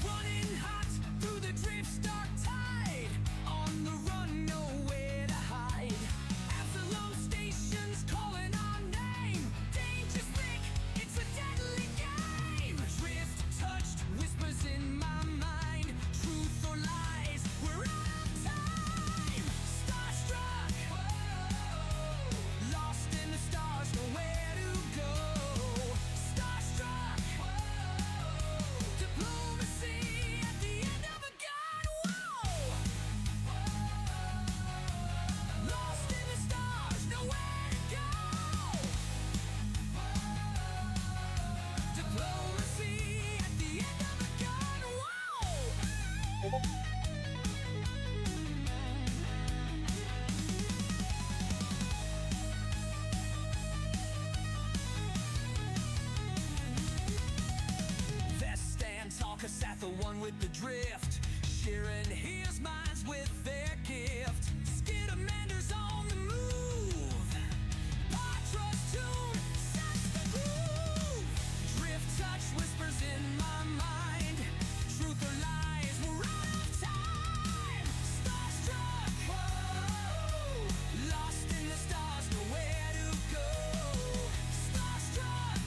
Running hot through the drift's dark tide, on the run, nowhere to hide. Absolute stations calling our name, danger thick, it's a deadly game. Drift touched, whispers in my mind, truth or lies, we're out of time. Starstruck, lost in the stars, nowhere to go. Starstruck, diplomacy at the end of a gun. Whoa! Lost in the stars, nowhere to go. Diplomacy at the end of a gun. Whoa! Vest and Talkasath, the one with the drift, sharing his minds with their gift. Skidamander's on the move. Patra's tune sets the groove. Drift touch whispers in my mind. Truth or lies, we're out of time. Starstruck, lost in the stars, nowhere to go. Starstruck,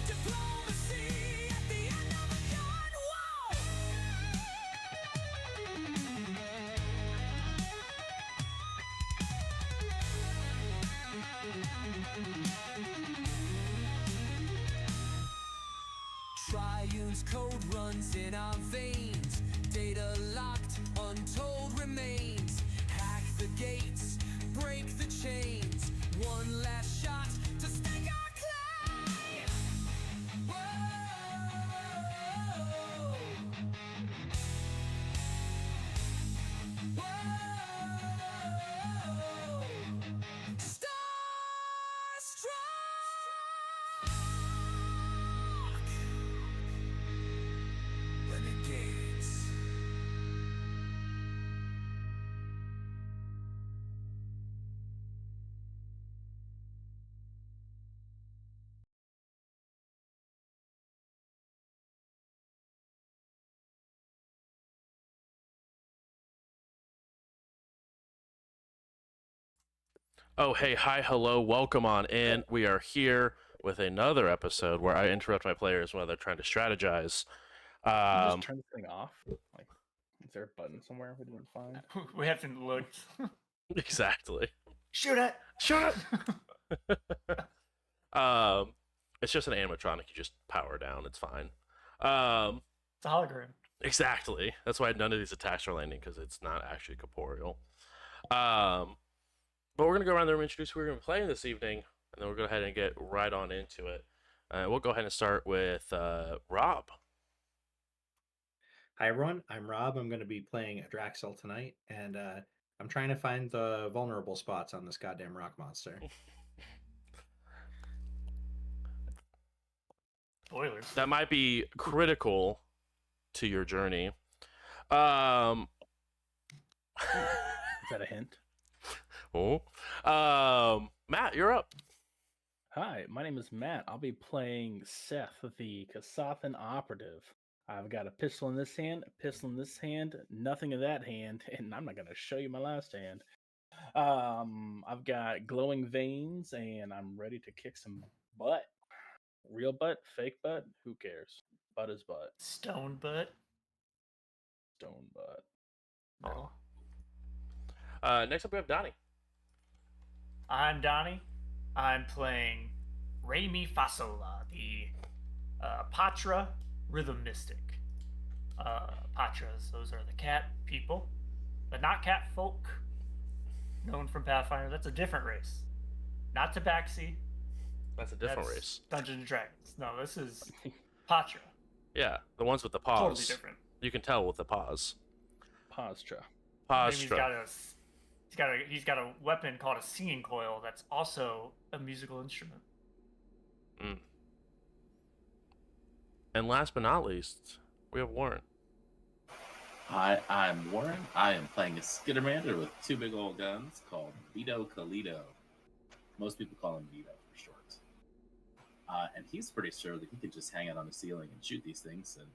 diplomacy at the end of a gun. Whoa! Triune's code runs in our veins. Data locked, untold remains. Hack the gates, break the chains. One last shot to stake our claim. Whoa. Whoa. Starstruck. Renegades. Oh, hey, hi, hello, welcome on in. We are here with another episode where I interrupt my players while they're trying to strategize. Just turn this thing off. Like, is there a button somewhere we didn't find? We haven't looked. Exactly. Shoot it! Shut up! It's just an animatronic. You just power down. It's fine. It's a hologram. Exactly. That's why none of these attacks are landing, because it's not actually corporeal. But we're going to go around there and introduce who we're going to be playing this evening, and then we'll go ahead and get right on into it. We'll go ahead and start with Rob. Hi everyone, I'm Rob. I'm going to be playing Draxel tonight, and I'm trying to find the vulnerable spots on this goddamn rock monster. Spoilers. That might be critical to your journey. Is that a hint? Matt, you're up. Hi, my name is Matt. I'll be playing Seth, the Kasathan operative. I've got a pistol in this hand, a pistol in this hand, nothing in that hand, and I'm not going to show you my last hand. I've got glowing veins, and I'm ready to kick some butt. Real butt, fake butt, who cares? Butt is butt. Stone butt. Stone butt. No. Next up, we have Donnie. I'm Donnie. I'm playing Remi Fasola, the Patra Rhythm Mystic. Patras, those are the cat people, but not cat folk, known from Pathfinder. That's a different race. Not Tabaxi. That's a different That's race. Dungeons and Dragons. No, this is Patra. Yeah, the ones with the paws. Totally different. You can tell with the paws. Postra. Postra. He's got a weapon called a singing coil that's also a musical instrument. Mm. And last but not least, we have Warren. Hi, I'm Warren. I am playing a Skittermander with two big old guns called Vito Calito. Most people call him Vito for short. And he's pretty sure that he can just hang out on the ceiling and shoot these things, and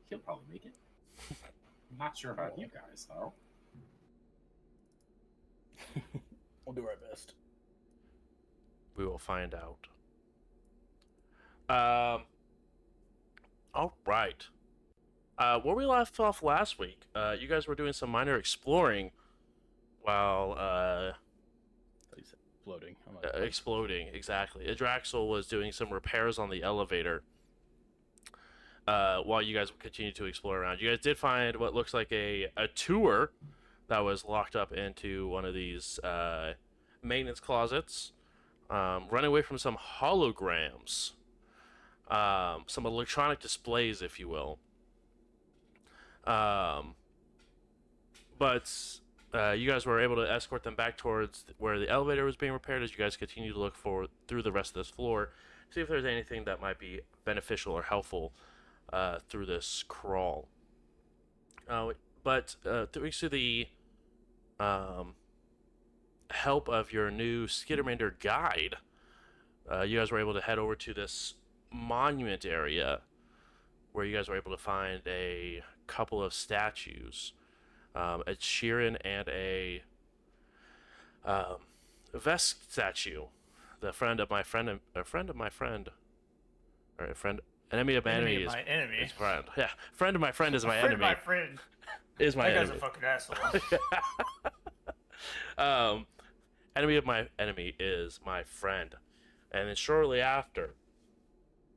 he'll probably make it. I'm not sure about you guys, though. We'll do our best. We will find out. All right. Where we left off last week, you guys were doing some minor exploring while Floating. exploding. Exactly. Adraxel was doing some repairs on the elevator while you guys continued to explore around. You guys did find what looks like a tour that was locked up into one of these maintenance closets, running away from some holograms, some electronic displays, if you will. But you guys were able to escort them back towards where the elevator was being repaired as you guys continue to look for through the rest of this floor, see if there's anything that might be beneficial or helpful through this crawl. But thanks to the help of your new Skittermander guide, you guys were able to head over to this monument area where you guys were able to find a couple of statues, a Sheeran and a Vesk statue, the friend of my friend, a friend of my friend, or a friend, enemy of my enemy is my enemy. is friend. Yeah, friend of my friend is my Friend enemy. of my friend. Is my That guy's enemy. a fucking asshole. Enemy of my enemy is my friend. And then shortly after,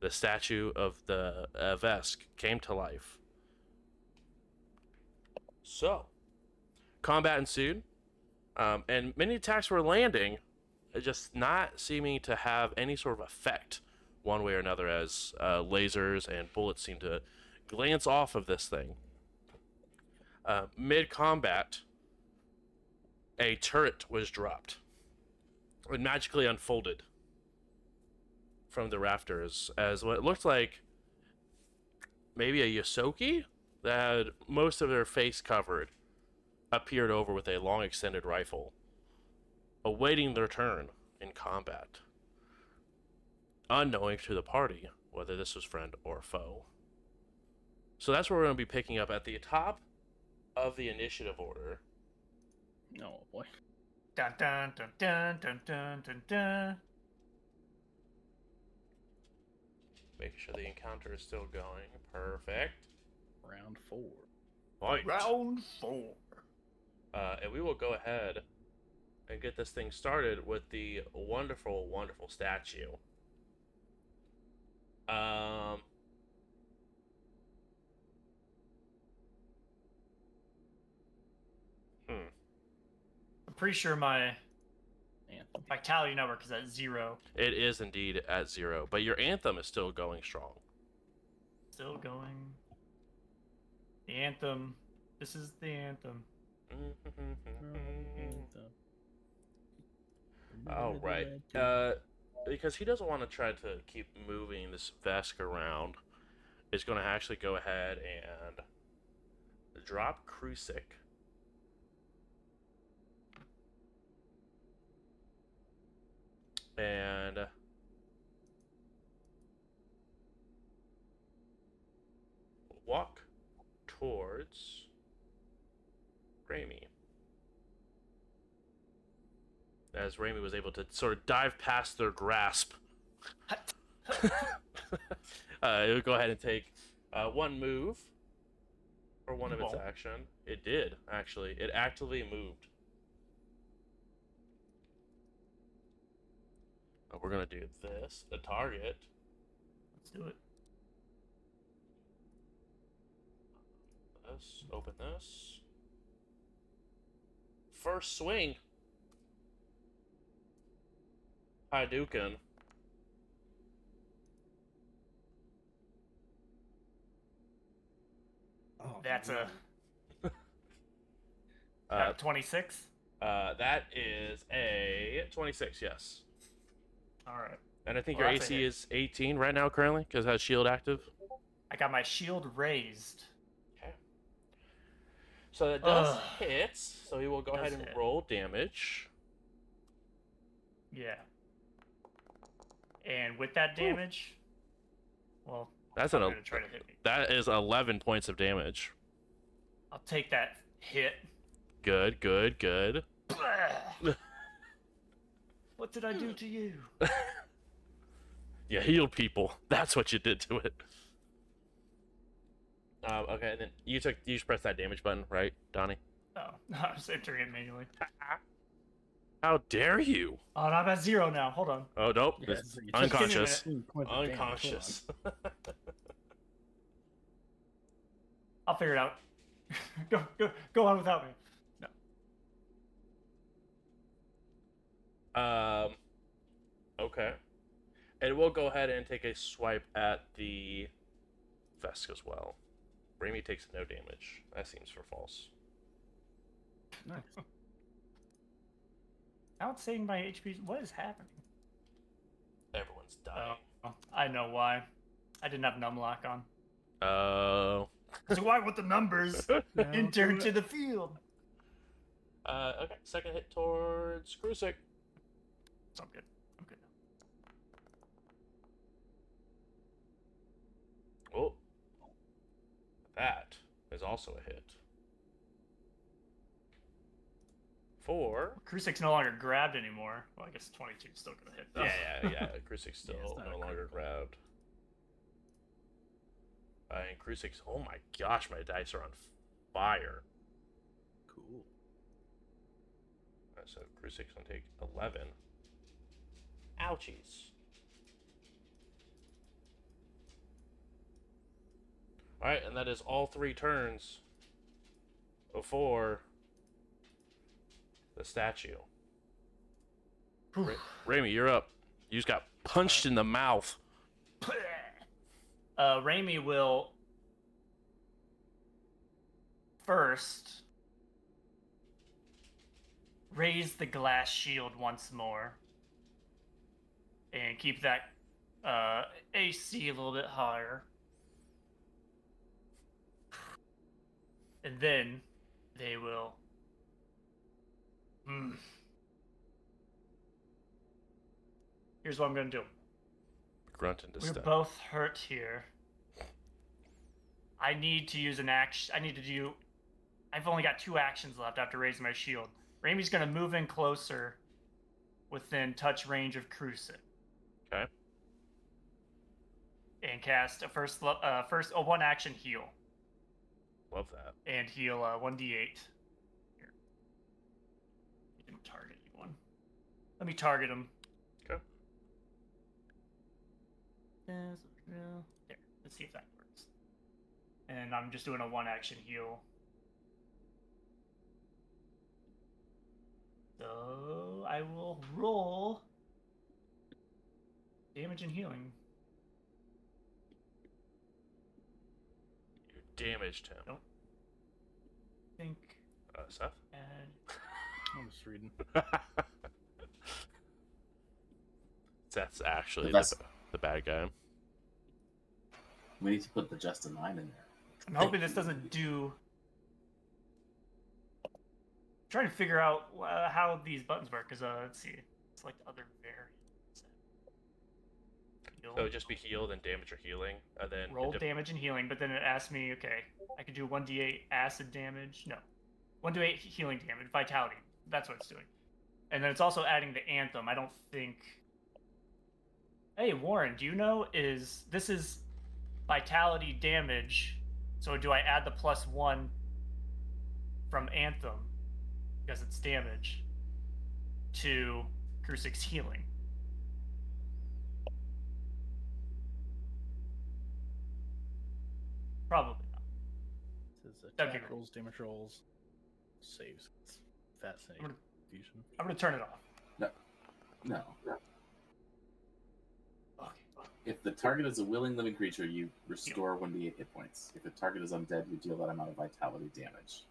the statue of the Vesk came to life. So, combat ensued, and many attacks were landing, just not seeming to have any sort of effect one way or another, as lasers and bullets seemed to glance off of this thing. Mid-combat, a turret was dropped. It magically unfolded from the rafters as what looked like maybe a Yosoki that had most of their face covered appeared over with a long extended rifle, awaiting their turn in combat, unknowing to the party whether this was friend or foe. So that's where we're going to be picking up at the top of the initiative order. Oh boy. Dun dun dun dun dun dun dun dun. Making sure the encounter is still going. Perfect. Round 4. Right. Round 4. And we will go ahead and get this thing started with the wonderful, wonderful statue. I'm pretty sure my Anthem. vitality number is at 0. It is indeed at 0, but your anthem is still going strong. Still going. The anthem. This is the anthem. All right. Because he doesn't want to try to keep moving this Vesk around, is going to actually go ahead and drop Krusik. And walk towards Raimi. As Raimi was able to sort of dive past their grasp. It would go ahead and take one move for one of its action. It did, actually. It actively moved. We're going to do this. The target. Let's do it. This. Open this. First swing. Hadouken. Oh, That's man. a 26. That is a 26, yes. All right. And I think Well, your that's a AC hit. is 18 right now currently, because it has shield active. I got my shield raised. Okay. So that does Ugh. hit. So he will go Does ahead and hit. roll damage. Yeah. And with that damage, well, That's I'm gonna try to hit me. That is 11 points of damage. I'll take that hit. Good, good, good. What did I do to you? You healed people. That's what you did to it. Okay, and then you just pressed that damage button, right, Donnie? Oh, I was entering it manually. How dare you? Oh, no, I'm at 0 now. Hold on. Oh nope, Yeah, it's so you Just give me a unconscious. Points of damage, hold on. Unconscious. I'll figure it out. Go on without me. No. Okay. And we'll go ahead and take a swipe at the Vesk as well. Raimi takes no damage. That seems for false. Nice. Now it's saying my HP. What is happening? Everyone's dying. Oh, I know why. I didn't have numlock on. Oh. So why would the numbers enter into the field? Okay. Second hit towards Krusik. So I'm good. I'm good now. Oh. That is also a hit. 4. Krusik's no longer grabbed anymore. Well, I guess 22 is still gonna hit. Though. Yeah. Krusik's still it's not no a longer critical. grabbed. And Krusik's. Oh my gosh, my dice are on fire. Cool. So Krusik's gonna take 11. Ouchies. Alright, and that is all 3 turns before the statue. Raimi, you're up. You just got punched in the mouth. Raimi will first raise the glass shield once more and keep that AC a little bit higher. And then they will Here's what I'm gonna do. Grunt into We're step. both hurt here. I need to use an action. I've only got 2 actions left after raising my shield. Raimi's gonna move in closer within touch range of Krusik. Okay. And cast a 1 action heal. Love that. And heal 1d8. Here. He didn't target anyone. Let me target him. Okay. There. Let's see if that works. And I'm just doing a 1 action heal. So I will roll damage and healing. You damaged him. Nope. Think Seth? and I'm just reading. Seth's actually That's- the bad guy. We need to put the just in line in there. I'm hoping this doesn't do. I'm trying to figure out how these buttons work because let's see, select other variants. Heal. So just be healed and damage or healing, and then Roll damage and healing, but then it asked me, okay, I could do 1d8 acid damage. No, 1d8 healing damage, vitality. That's what it's doing. And then it's also adding the anthem. I don't think. Hey Warren, do you know this is vitality damage? So do I add the +1 from anthem because it's damage to Krusik's healing? Probably not. It says Okay. attack rolls, damage rolls, saves. It's fascinating. I'm Fusion. I'm gonna turn it off. No. Okay. If the target is a willing living creature, you restore 1d8 hit points. If the target is undead, you deal that amount of vitality damage.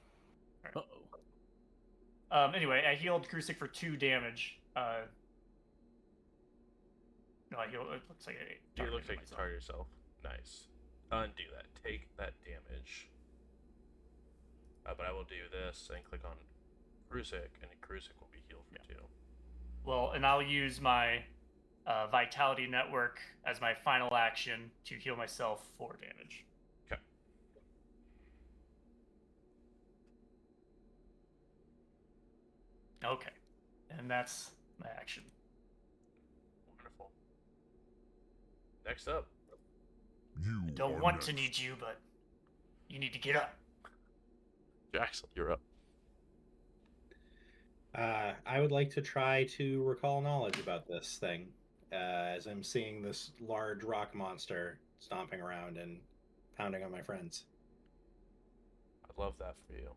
Uh-oh. Anyway, I healed Krusik for 2 damage. No, I healed. It looks like I. You look like you myself. target yourself. Nice. Undo that. Take that damage. But I will do this and click on Krusik, and Krusik will be healed for 2. Well, and I'll use my Vitality Network as my final action to heal myself 4 damage. Okay. Okay. And that's my action. Wonderful. Next up. You I don't are want to next. need you, but you need to get up. Jackson, you're up. I would like to try to recall knowledge about this thing, as I'm seeing this large rock monster stomping around and pounding on my friends. I'd love that for you.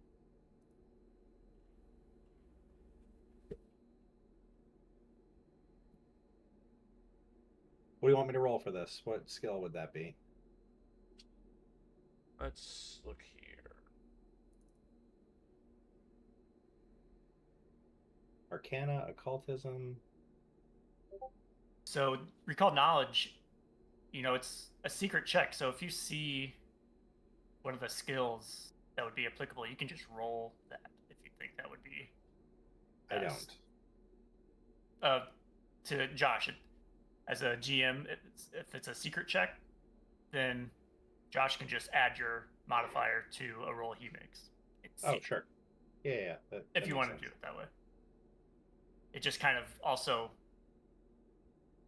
What do you want me to roll for this? What skill would that be? Let's look here. Arcana, occultism. So, recall knowledge, it's a secret check. So, if you see one of the skills that would be applicable, you can just roll that if you think that would be I best. don't. To Josh, as a GM, if it's a secret check, then Josh can just add your modifier to a roll he makes. Oh, sure. Yeah. If you want to do it that way. It just kind of also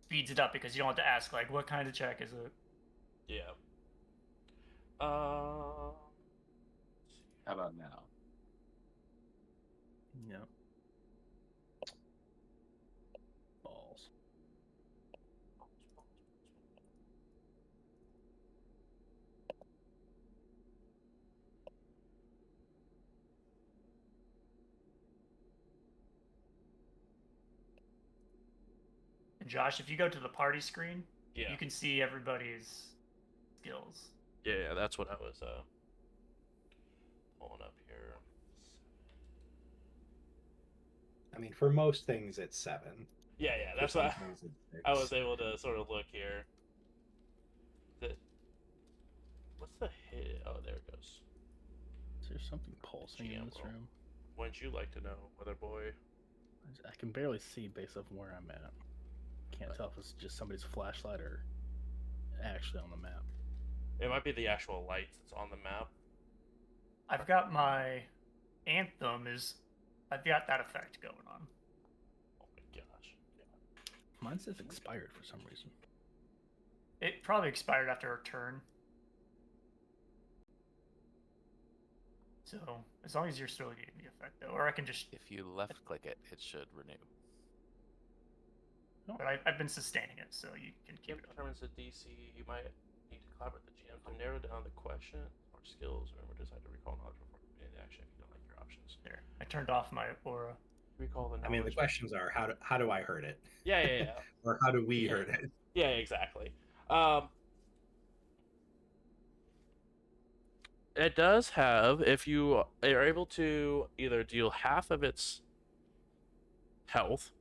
speeds it up because you don't have to ask, like, what kind of check is it? Yeah. How about now? Yeah. Balls. And Josh, if you go to the party screen, Yeah. you can see everybody's skills. Yeah, that's what I was pulling up here. I mean, for most things, it's 7. Yeah, For that's some what things, it's 6. I was able to sort of look here. What's the hit? Oh, there it goes. Is there something pulsing in this GM roll. room? Wouldn't you like to know, Weather Boy? I can barely see based off where I'm at. Can't tell if it's just somebody's flashlight or actually on the map. It might be the actual lights that's on the map. I've got my anthem I've got that effect going on. Oh my gosh. Mine says expired for some reason. It probably expired after a turn. So, as long as you're still getting the effect, though, or I can just. If you left click it, it should renew. But I've been sustaining it, so you can keep If it up. determines the DC, you might need to collaborate with the GM to narrow down the question or skills. Remember, decide to recall knowledge before in action if you don't like your options. There, I turned off my aura. Recall the knowledge. I mean, the questions are how do I hurt it? Yeah. Or how do we hurt it? Yeah, exactly. It does have, if you are able to either deal half of its health,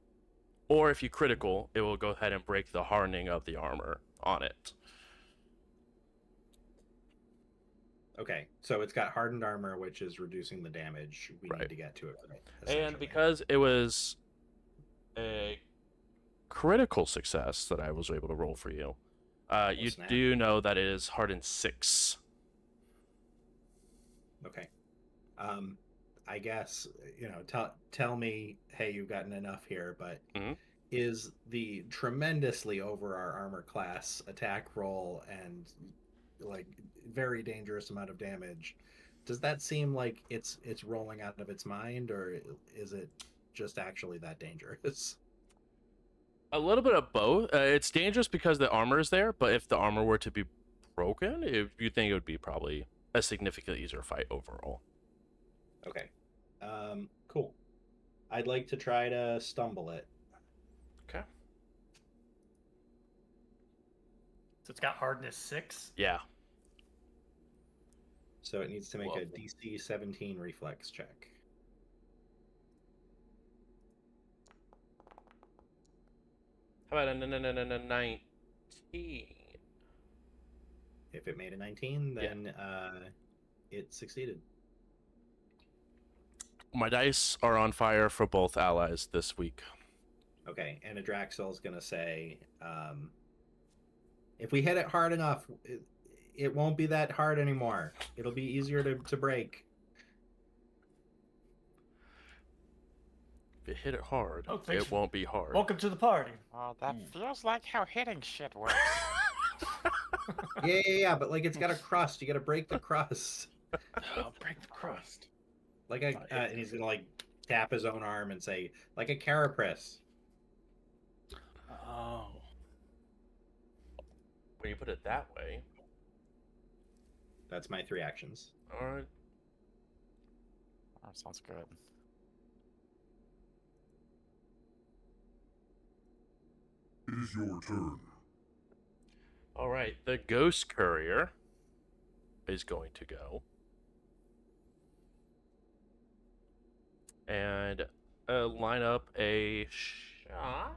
or if you critical, it will go ahead and break the hardening of the armor on it. Okay, so it's got hardened armor, which is reducing the damage we Right. need to get to it. And essentially. because it was a critical success that I was able to roll for you, you snap. do know that it is hardened 6. Okay. I guess, tell me, hey, you've gotten enough here, but Mhm. is the tremendously over our armor class attack roll and like very dangerous amount of damage, does that seem like it's rolling out of its mind, or is it just actually that dangerous? A little bit of both. It's dangerous because the armor is there, but if the armor were to be broken, you think it would be probably a significantly easier fight overall. Okay. Cool. I'd like to try to stumble it. Okay. So it's got hardness 6. Yeah. So it needs to make a Lovely. DC 17 reflex check. How about a 19? If it made a 19, then it succeeded. My dice are on fire for both allies this week. Okay, and Adraxel's gonna say, if we hit it hard enough, it won't be that hard anymore. It'll be easier to break. If you hit it hard, Oh, thanks it won't be hard. Welcome to the party. Oh, that feels like how hitting shit works. Yeah, but like it's got a crust. You got to break the crust. I'll break the crust. Like and he's gonna like tap his own arm and say, like a carapace. Oh. When you put it that way. That's my 3 actions. All right. Oh, sounds good. It is your turn. All right. The Ghost Courier is going to go. And line up a shot.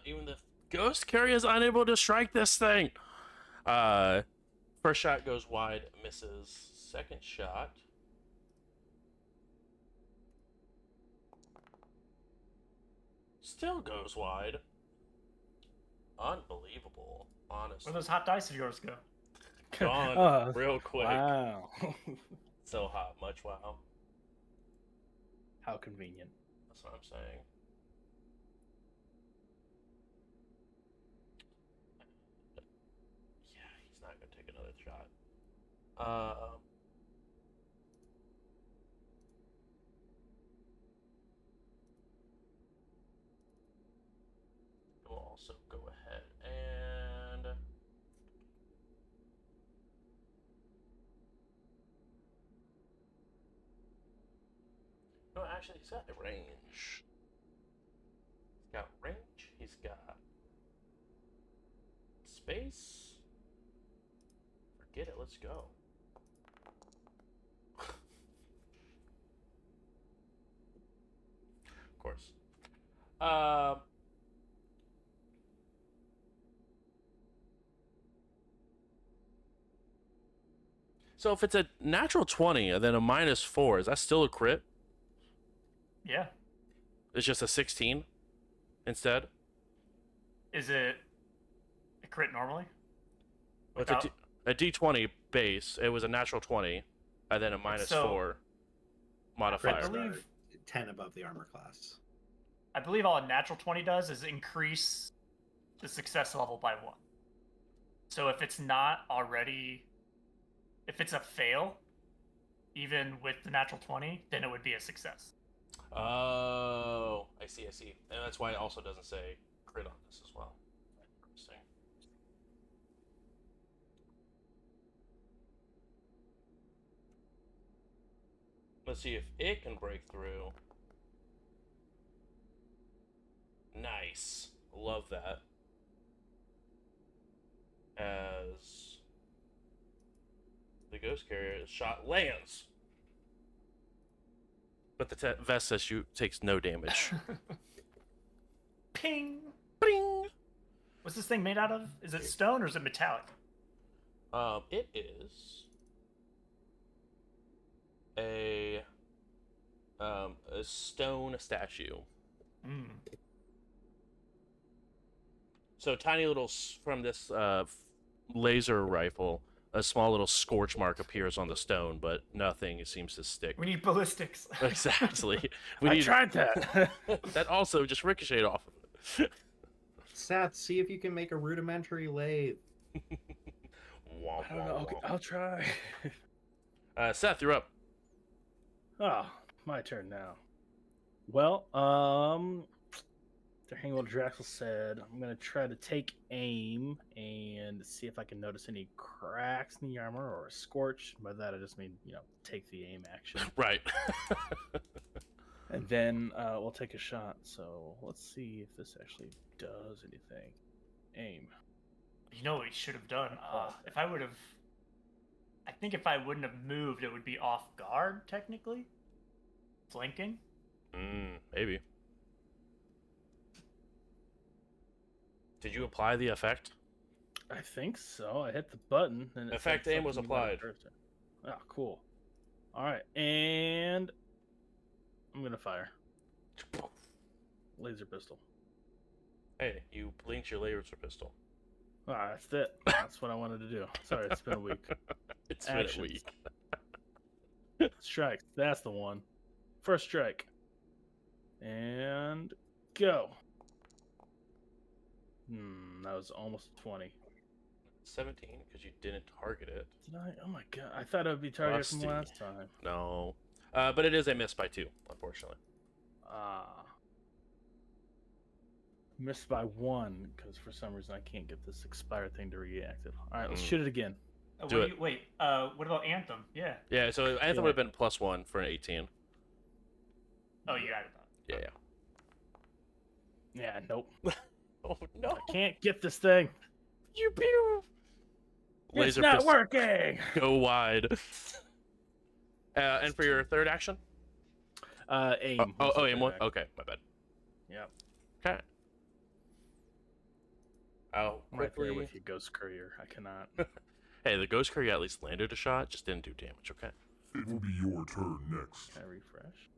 Even the Ghost Carrier is unable to strike this thing. First shot goes wide, misses. Second shot. Still goes wide. Unbelievable, honestly. Where those hot dice of yours go? Gone real quick. Wow. So hot, much wow. How convenient. That's what I'm saying. Yeah, he's not gonna take another shot. We'll also go ahead and no, actually, he's got range. He's got range. He's got space. Forget it. Let's go. Of course. So if it's a natural 20 and then a -4, is that still a crit? Yeah. It's just a 16 instead? Is it a crit normally? Well, it's a D20 base. It was a natural 20 and then a -4 I modifier. believe- 10 above the armor class. I believe all a natural 20 does is increase the success level by 1. So if it's not already, if it's a fail, even with the natural 20, then it would be a success. Oh, I see. And that's why it also doesn't say crit on this as well. Interesting. Let's see if it can break through. Nice. Love that. As the Ghost Carrier shot lands. But the vest says you takes no damage. Ping! Bing! What's this thing made out of? Is it stone or is it metallic? It is a stone statue. Mm. So tiny little from this laser rifle, a small little scorch mark appears on the stone, but nothing seems to stick. We need ballistics. Exactly. I tried that. That also just ricocheted off of it. Seth, see if you can make a rudimentary lathe. Womp, I don't know. Okay, I'll try. Seth, you're up. Oh, my turn now. Well, the Hangwell Draxel said, I'm going to try to take aim and see if I can notice any cracks in the armor or a scorch. By that, I just mean, take the aim action. Right. And then we'll take a shot. So let's see if this actually does anything. Aim. You know what we should have done? If I would have think if I wouldn't have moved, it would be off guard, technically. Flanking. Maybe. Did you apply the effect? I think so. I hit the button and it Effect said aim was something about a applied. cursor. Oh, cool. All right, and I'm gonna fire laser pistol. Hey, you blinked your laser pistol. Ah, that's it. That's what I wanted to do. Sorry, it's been a week. It's been a Actions. week. Strike. That's the one. First strike. And go. That was almost 20. 17, because you didn't target it. Did I? Oh my god. I thought it would be targeted from Rusty. last time. No. But it is a miss by 2, unfortunately. Missed by 1, because for some reason I can't get this expired thing to reactive. Alright, let's Mm. shoot it again. Do it. Wait, what about Anthem? Yeah. Yeah, so Anthem Yeah. would have been +1 for an 18. Oh, you added that. Yeah. Yeah, nope. Oh, no. I can't get this thing. You pew! It's not pistol. working! Go wide. And for your third action? Aim. Oh, was the aim third one? action. Okay, my bad. Yep. Okay. I'll I'm right there quickly... with you, Ghost Courier. I cannot. Hey, the Ghost Courier at least landed a shot, just didn't do damage, okay? It will be your turn next. Can I refresh?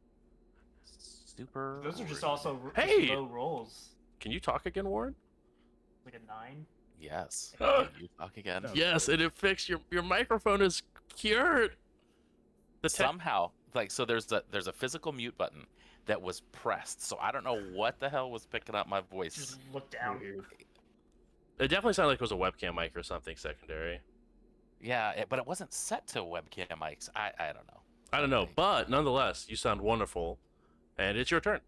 Super. Those are just also Hey! low rolls. Can you talk again, Warren? Like a 9. Yes. Ah! Can you talk again? No. Yes, and it fixed your microphone is cured. The tech... Somehow, like, so there's a physical mute button that was pressed. So I don't know what the hell was picking up my voice. Just look down. Weird. It definitely sounded like it was a webcam mic or something secondary. Yeah, but it wasn't set to webcam mics. I don't know. I don't know, but nonetheless, you sound wonderful, and it's your turn.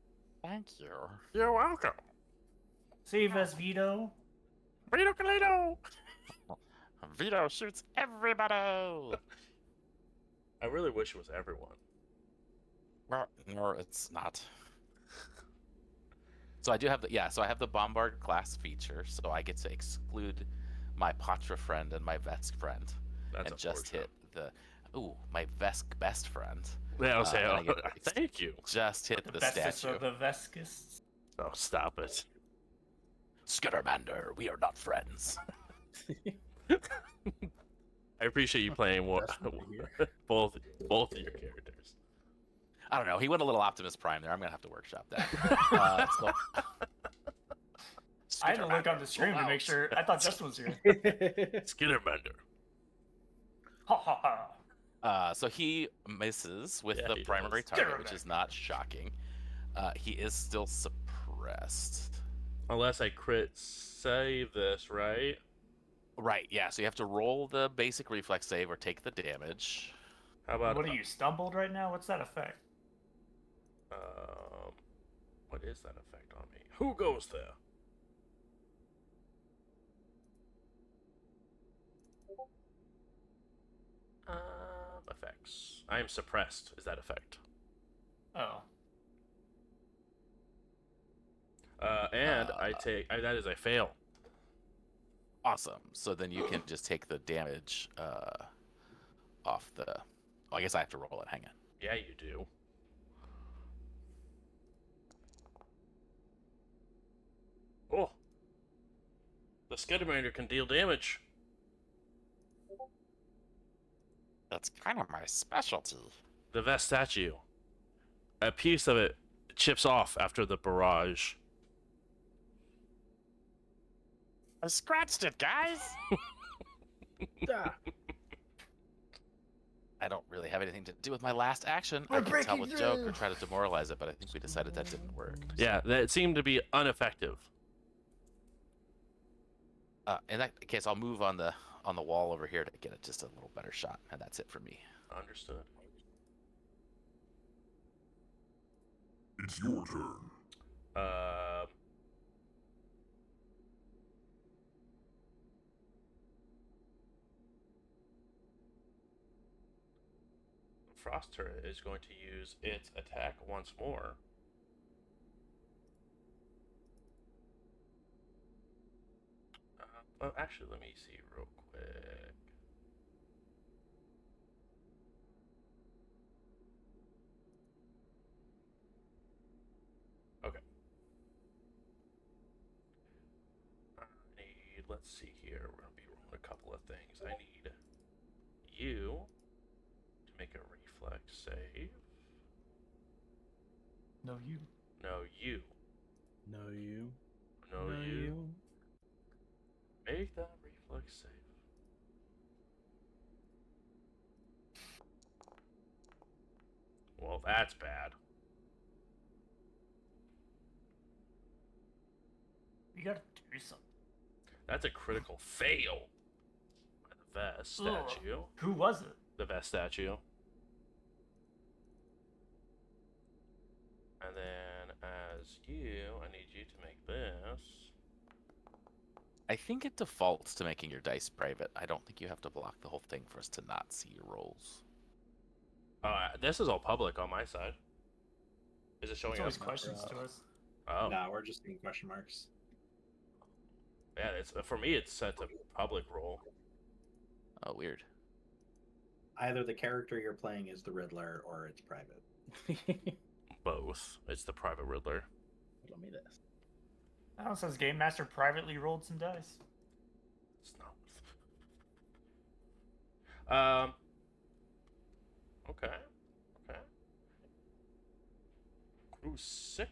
Thank you. You're welcome. Save us, Vito. Vito Calado! Vito shoots everybody. I really wish it was everyone. Well, no, it's not. So I do have so I have the Bombard class feature, so I get to exclude my Patra friend and my Vesk friend, That's and just hit unfortunate. my Vesk best friend. Yeah, I'll say, and I get to thank you. Just hit the bestest statue. of the Veskists. Oh, stop it. Skittermander, we are not friends. I appreciate you playing That's what we hear. both of your characters. I don't know. He went a little Optimus Prime there. I'm gonna have to workshop that. I had to look on the screen to make sure. I thought Justin was here. Skittermander. Ha ha ha. So he misses with Yeah, the he primary does. target, which is not shocking. He is still suppressed. Unless I crit save this, right? Right, yeah. So you have to roll the basic reflex save or take the damage. How about What are you, stumbled right now? What's that effect? what is that effect on me? Who goes there? Effects. I am suppressed. Is that effect? Oh. And I take that is a fail. Awesome. So then you can just take the damage off the... Well, I guess I have to roll it. Hang on. Yeah, you do. Oh. The Skittermander can deal damage. That's kind of my specialty. The vest statue. A piece of it chips off after the barrage. I scratched it, guys! Ah, I don't really have anything to do with my last action. We're I can tell with breaking joke through. or try to demoralize it, but I think we decided that didn't work. Yeah, that seemed to be ineffective. In that case, I'll move on the wall over here to get it just a little better shot, and that's it for me. Understood. It's your turn. Frost Turret is going to use its attack once more. Well, actually, let me see real quick. let's see here. We're gonna be rolling a couple of things. I need you to make a reflex save. No, you. No, you. No, you. No, you. Make that reflex save. Well, that's bad. You gotta do something. That's a critical fail. By the vest statue. Who was it? The vest statue. And then as you, I need you to make this. I think it defaults to making your dice private. I don't think you have to block the whole thing for us to not see your rolls. This is all public on my side. Is it showing It's always up? questions to us. Oh, No, we're just seeing question marks. yeah. It's for me. It's set to public roll. Oh, weird. Either the character you're playing is the Riddler or it's private. Both. It's the private Riddler. Let me this. Oh, it says Game Master privately rolled some dice. It's not. Okay. Okay. Ooh, sick.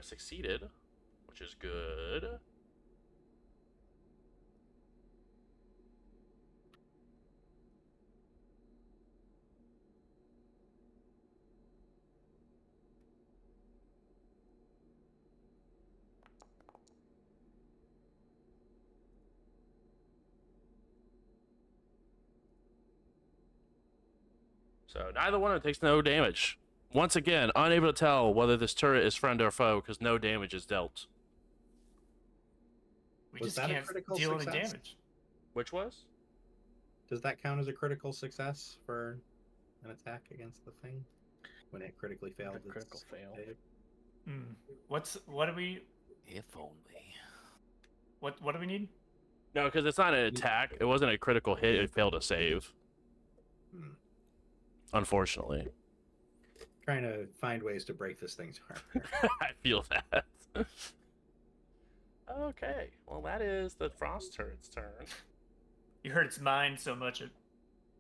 Succeeded, which is good. So neither one of them takes no damage. Once again, unable to tell whether this turret is friend or foe because no damage is dealt. We Was just that a can't critical deal any success? damage. Which was? Does that count as a critical success for an attack against the thing? When it critically failed its critical fail. save? What do we If only. what do we need? No, because it's not an attack. It wasn't a critical hit. It failed to save. Hmm. Unfortunately. Trying to find ways to break this thing's armor. I feel that. Okay. Well, that is the frost turret's turn. You hurt its mind so much it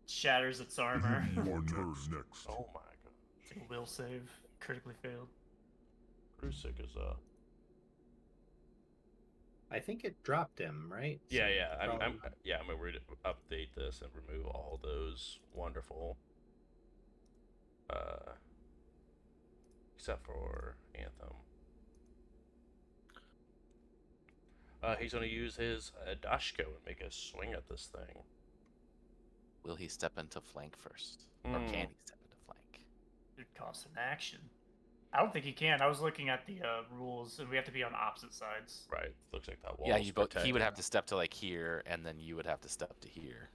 shatters its It armor. will be your turn next. Oh my god. It's like a will save. Critically failed. Krusik is I think it dropped him, right? Yeah, So yeah. I'm probably- going to update this and remove all those wonderful except for Anthem. He's going to use his Dashko and make a swing at this thing. Will he step into flank first? Or Hmm. can he step into flank? It costs an action. I don't think he can. I was looking at the rules, and we have to be on opposite sides. Right. Looks like that wall. Yeah, you both. He would have to step to like here, and then you would have to step to here.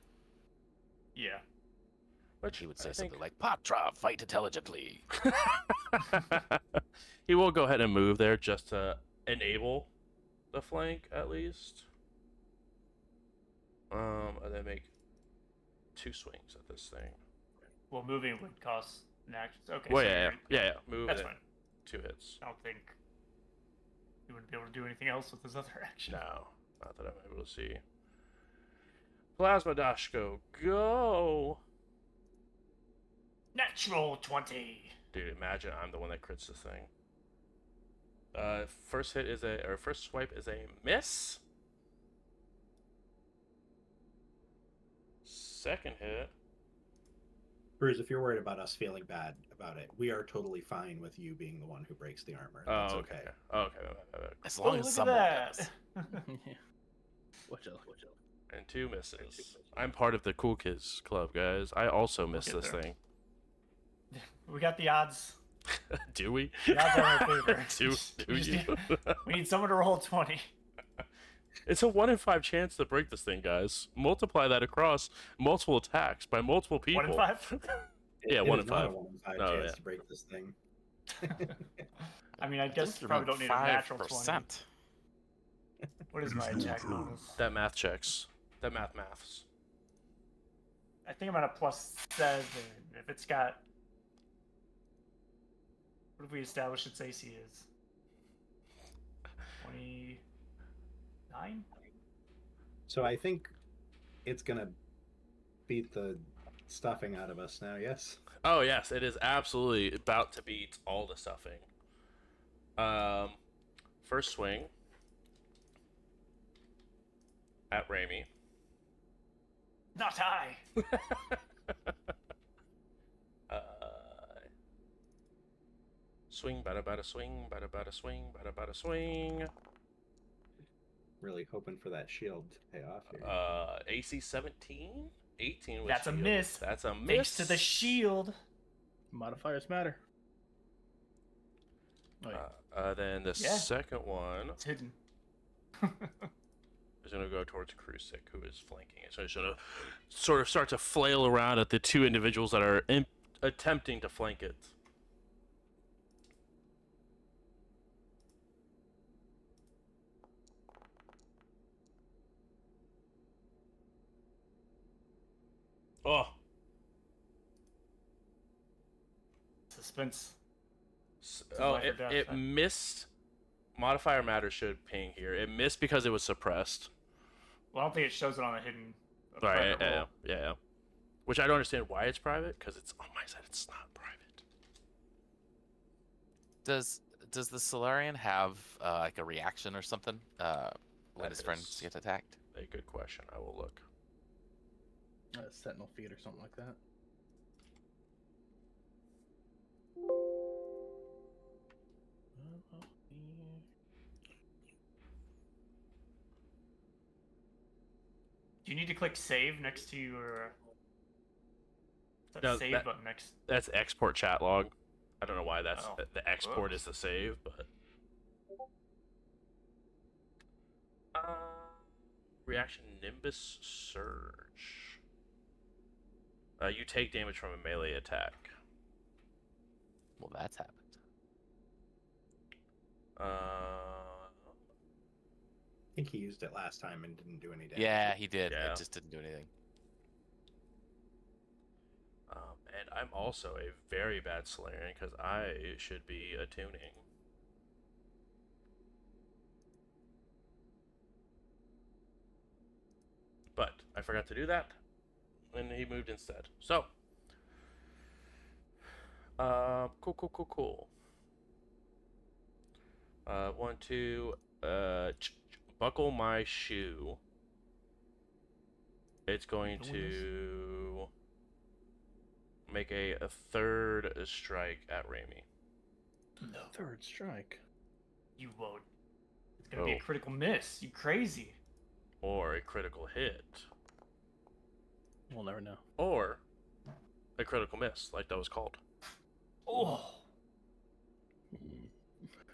Yeah. Which He would I say think... something like, "Patra, fight intelligently." He will go ahead and move there just to enable the flank at least. And then make 2 swings at this thing. Well, moving would cost an action. Okay. Well, so yeah, you're- yeah. Move That's and fine. 2 hits. I don't think he wouldn't be able to do anything else with his other action. No, not that I'm able to see. Plasma Dashko, go! Natural 20. Dude, imagine I'm the one that crits this thing. First swipe is a miss. Second hit. Bruce, if you're worried about us feeling bad about it, we are totally fine with you being the one who breaks the armor. That's Oh, okay. Okay. As long as look someone at does. that. Watch out. And 2 misses. I'm part of the cool kids club, guys. I also missed Get this there. thing. We got the odds. Do we? The odds are in our favor. do We just you? We need someone to roll 20. It's a 1 in 5 chance to break this thing, guys. Multiply that across multiple attacks by multiple people. 1 in 5? Yeah, It 1 is in not 5. a 1 in 5 No, chance yeah. to break this thing. I mean, I guess you probably don't need a natural 20. What is It my is your attack turn. bonus? That math checks. That maths. I think I'm at a +7. If it's got... What if we establish its AC is? 20... 9? So I think it's gonna beat the stuffing out of us now. Yes. Oh yes, it is absolutely about to beat all the stuffing. First swing at Raimi. Not I. uh, Swing, bada bada swing, bada bada swing, bada bada swing. Really hoping for that shield to pay off here. AC 17? 18 with That's a shield. miss. That's a miss. Thanks to the shield. Modifiers matter. Wait, Then the Yeah. second one It's hidden. is going to go towards Krusik, who is flanking it. So it's going to sort of start to flail around at the two individuals that are attempting to flank it. Oh, Suspense. oh, life or death, it huh? missed. Modifier matter should ping here. It missed because it was suppressed. Well, I don't think it shows it on the hidden. Right, private roll. yeah. Which I don't understand why it's private, because it's on my side. It's not private. Does the Solarian have like a reaction or something when That his friends is- get attacked? A good question. I will look. Sentinel feed or something like that. Do you need to click save next to your No, save that- button next? That's export chat log. I don't know why that's Oh. the export Whoops. is the save, but reaction Nimbus Surge. You take damage from a melee attack. Well, that's happened. Uh, I think he used it last time and didn't do any damage. Yeah, he did. Yeah. It just didn't do anything. and I'm also a very bad Solarian because I should be attuning. But I forgot to do that, and he moved instead. So, cool. 1, 2, buckle my shoe. It's going to make a third strike at Raimi. No. Third strike. You won't. It's gonna be a Oh. critical miss. You crazy. Or a critical hit. We'll never know. Or a critical miss, like that was called. Oh.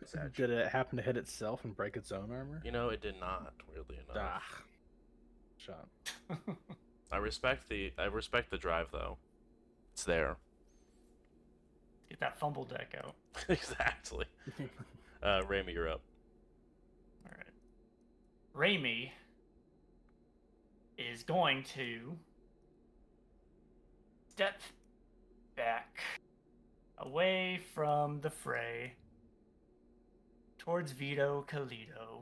Sad. Did it happen to hit itself and break its own armor? You know, it did not, weirdly enough. Ah. Shot. I respect the drive though. It's there. Get that fumble deck out. Exactly. Raimi, you're up. All right. Raimi is going to step back away from the fray towards Vito Calito.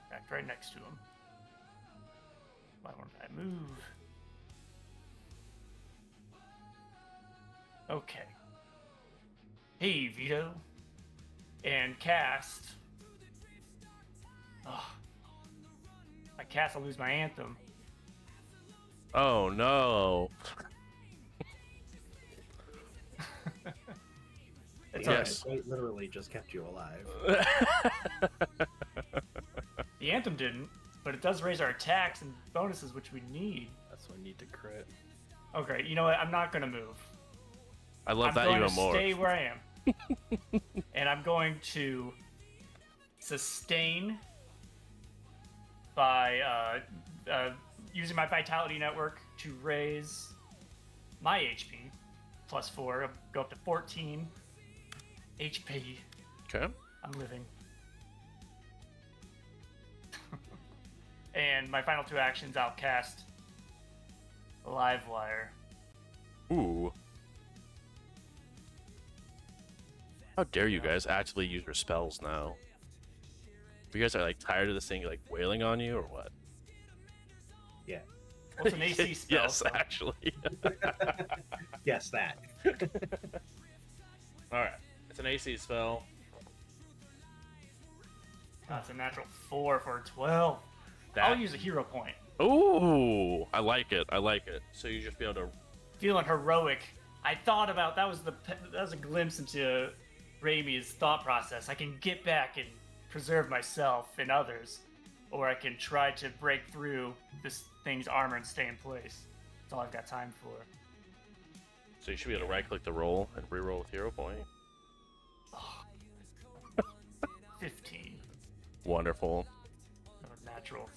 Back right next to him. Why won't I move? Okay. Hey, Vito. And cast. Ugh. I cast, I'll lose my anthem. Oh no. It's Yes. It literally just kept you alive. alright. The anthem didn't, but it does raise our attacks and bonuses, which we need. That's what we need to crit. Okay, you know what? I'm not gonna move. I love I'm that going even to more. stay where I am. And I'm going to sustain by using my vitality network to raise my HP +4, go up to 14 HP. Okay. I'm living. And my final two actions, I'll cast Livewire. Ooh. How dare you guys actually use your spells now? You guys are like tired of this thing like wailing on you or what? Yeah. Well, it's an AC spell. Yes, so- actually. Yes, that. All right, it's an AC spell. That's a natural 4 for 12. That. I'll use a hero point. Ooh, I like it. I like it. So you just be able to. Feeling heroic. I thought about that was a glimpse into Raimi's thought process. I can get back and preserve myself and others, or I can try to break through this thing's armor and stay in place. That's all I've got time for. So you should be able to right-click the roll and re-roll with hero point. 15. Wonderful. Natural.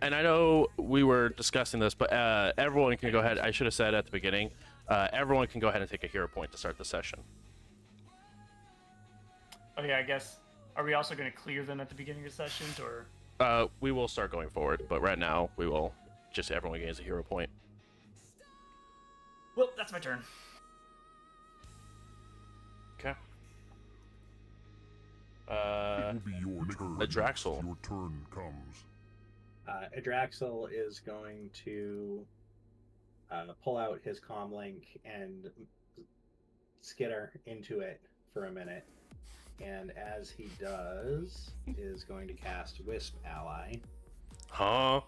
And I know we were discussing this, but everyone can go ahead. I should have said at the beginning. Everyone can go ahead and take a hero point to start the session. Oh yeah, I guess. Are we also going to clear them at the beginning of sessions, or? We will start going forward, but right now we will just everyone gains a hero point. Well, that's my turn. Okay. It will be your turn. Adraxel. Your turn comes. Adraxel is going to pull out his comlink and skitter into it for a minute. And as he does, is going to cast Wisp Ally. Huh?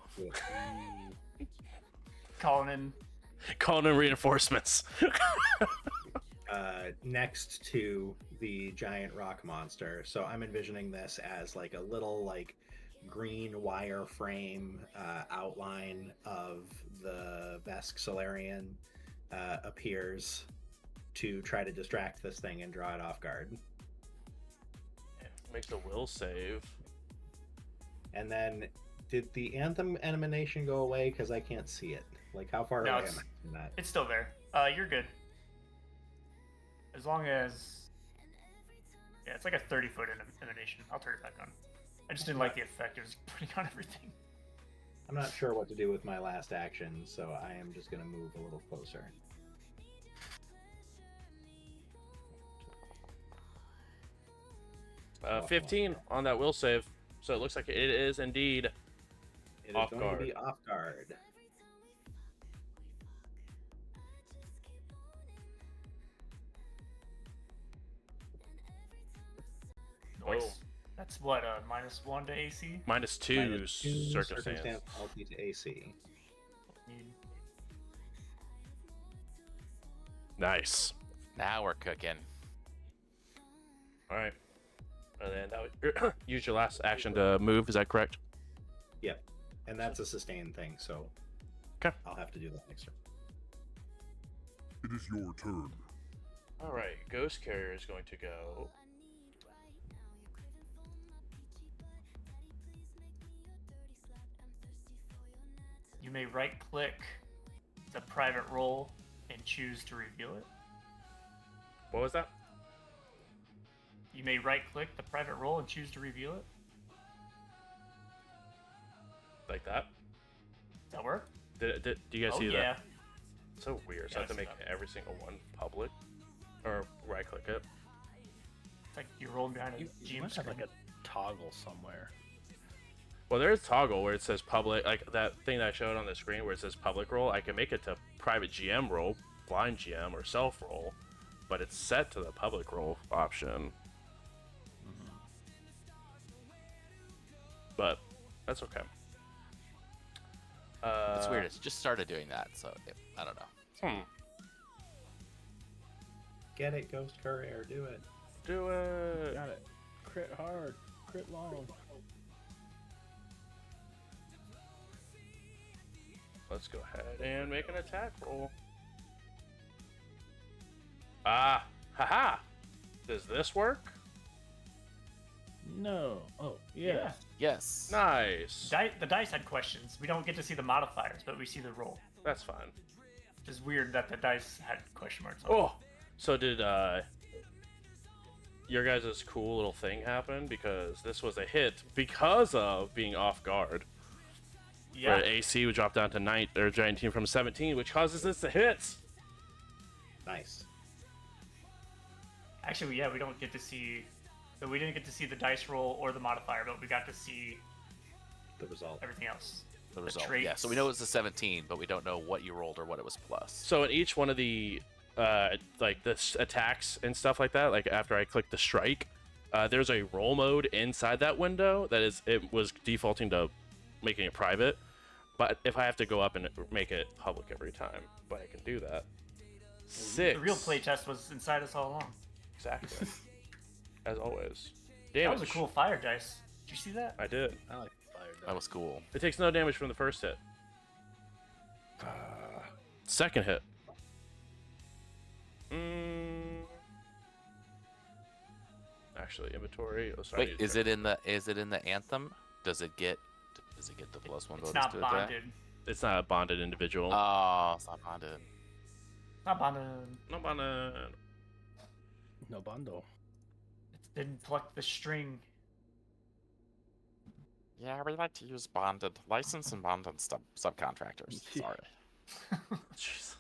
Calling Calling in reinforcements. Next to the giant rock monster. So I'm envisioning this as like a little like green wireframe outline of the Vesk Solarian appears to try to distract this thing and draw it off guard. Makes a will save. And then, did the anthem animation go away? Because I can't see it. Like, how far No, away it's- am I from that? It's still there. You're good. As long as... Yeah, it's like a 30-foot emanation. I'll turn it back on. I just didn't like the effect it was putting on everything. I'm not sure what to do with my last action, so I am just going to move a little closer. Uh, 15 on that will save. So it looks like it is indeed. It is Off going guard. to be off guard. Noise. Oh. That's what, -1 to AC? -2 -2 circumstance. penalty to AC. Nice. Now we're cooking. All right. And then that would use your last action to move. Is that correct? Yep. And that's a sustained thing, so Okay. I'll have to do that next turn. It is your turn. All right. Ghost Carrier is going to go. You may right-click the private role and choose to reveal it. What was that? You may right-click the private role and choose to reveal it. Like that? Does that work? Do you guys Oh, see yeah. that? So weird. So I Yeah, have to I see make that. every single one public, or right click it. It's like you're rolling behind a You GM must have screen. like a toggle somewhere. Well, there's toggle where it says public, like that thing that I showed on the screen where it says public role. I can make it to private GM role, blind GM, or self role, but it's set to the public role option. But that's okay. It's weird. It's just started doing that, so I don't know. Get it, Ghost Courier, do it. Do it. Got it. Crit hard. Crit long. Let's go ahead and make an attack roll. Ah, haha. Does this work? No. Oh, yeah. Yes. Nice. The dice had questions. We don't get to see the modifiers, but we see the roll. That's fine. Which is weird that the dice had question marks on Oh, so did your guys' cool little thing happen? Because this was a hit because of being off guard. it. Yeah. Where AC would drop down to 19 from 17, which causes this to hit. Nice. Actually, yeah, we don't get to see So we didn't get to see the dice roll or the modifier, but we got to see The result. everything else. The The result. Yeah, so we traits. know it was a 17, but we don't know what you rolled or what it was plus. So in each one of the like the attacks and stuff like that, like after I click the strike, there's a roll mode inside that window that is it was defaulting to making it private. But if I have to go up and make it public every time, but I can do that. 6. The real playtest was inside us all along. Exactly. As always. That Damage. was a cool fire dice. Did you see that? I did. I like fire. That was cool. It takes no damage from the first hit. Second hit. Actually, inventory. Oh, sorry. Wait, is it in the anthem? Does it get the plus 1 It's bonus not to attack? bonded. It's not a bonded individual. Oh, it's not bonded. Not bonded. No bonded. No bundle. It didn't pluck the string. Yeah, we like to use bonded, licensed and bonded subcontractors. Sorry. Jesus.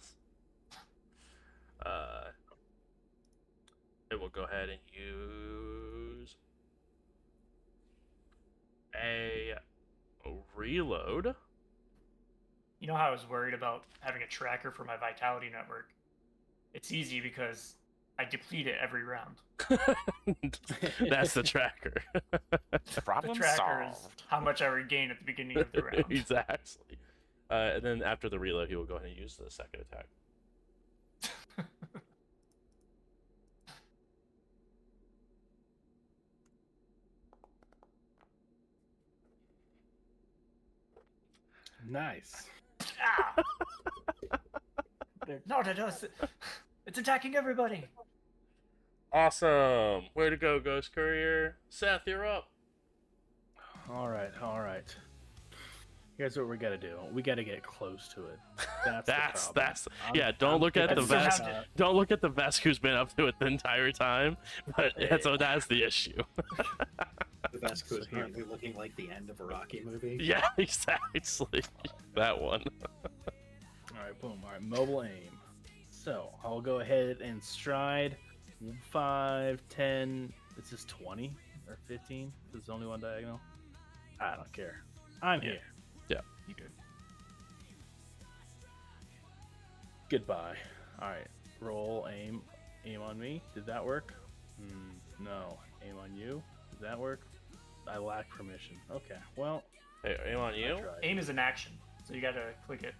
It will go ahead and use a reload. You know how I was worried about having a tracker for my vitality network? It's easy because I deplete it every round. That's the tracker. The Problem tracker is solved. how much I regain at the beginning of the round. Exactly. And then after the reload, he will go ahead and use the second attack. Nice. Ah! No, that does. It's attacking everybody. Awesome. Way to go, Ghost Courier. Seth, you're up. All right, all right. Here's what we gotta do. We gotta get close to it. That's the problem. That's yeah. Don't look at the That's vest. surrounded. Don't look at the vest who's been up to it the entire time. But that's the issue. The Vesco is currently looking like the end of a Rocky movie. Yeah, exactly. That one. All right, boom. All right, mobile aim. So I'll go ahead and stride. 5, 10. Is this 20 or 15? This is only one diagonal. I don't care. I'm here. Yeah. You good? Goodbye. All right. Roll, aim on me. Did that work? No. Aim on you. Did that work? I lack permission. Okay. Well, Hey, aim on I you. tried. Aim is an action, so you gotta click it.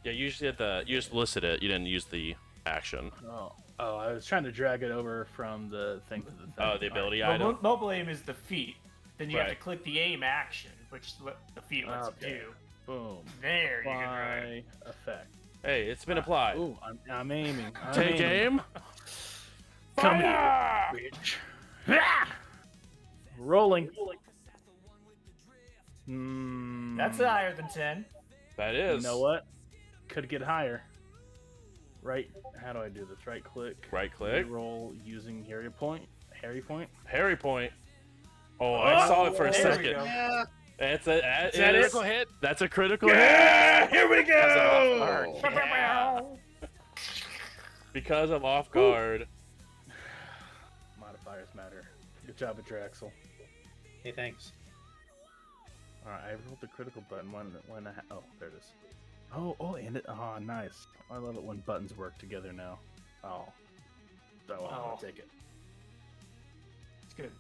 Yeah, you usually you just listed it. You didn't use the action. Oh, I was trying to drag it over from the thing to the thing. Oh, the ability Well, item. mobile aim is the feat. Then you have to Right. click the aim action, which the feat lets Okay. you do. Boom. There you can try. Apply effect. Hey, it's been applied. Ooh, I'm aiming. I'm Take aiming. aim. Come Fire! here, bitch. Rolling. That's higher than 10. That is. You know what? Could get higher. Right. How do I do this? Right click. Right click. Roll using Harry point. Harry point. Harry point. Oh, I saw it for a there we second. go. Yeah. That's a that That is- critical hit. That's a critical hit. Here we Because of off go. guard. Yeah. Because of off guard. Modifiers matter. Good job, Draxel. Hey, thanks. All right, I rolled the critical button. Oh, there it is. Oh, and it. Oh, nice. I love it when buttons work together now. Oh, I'll take it. It's good.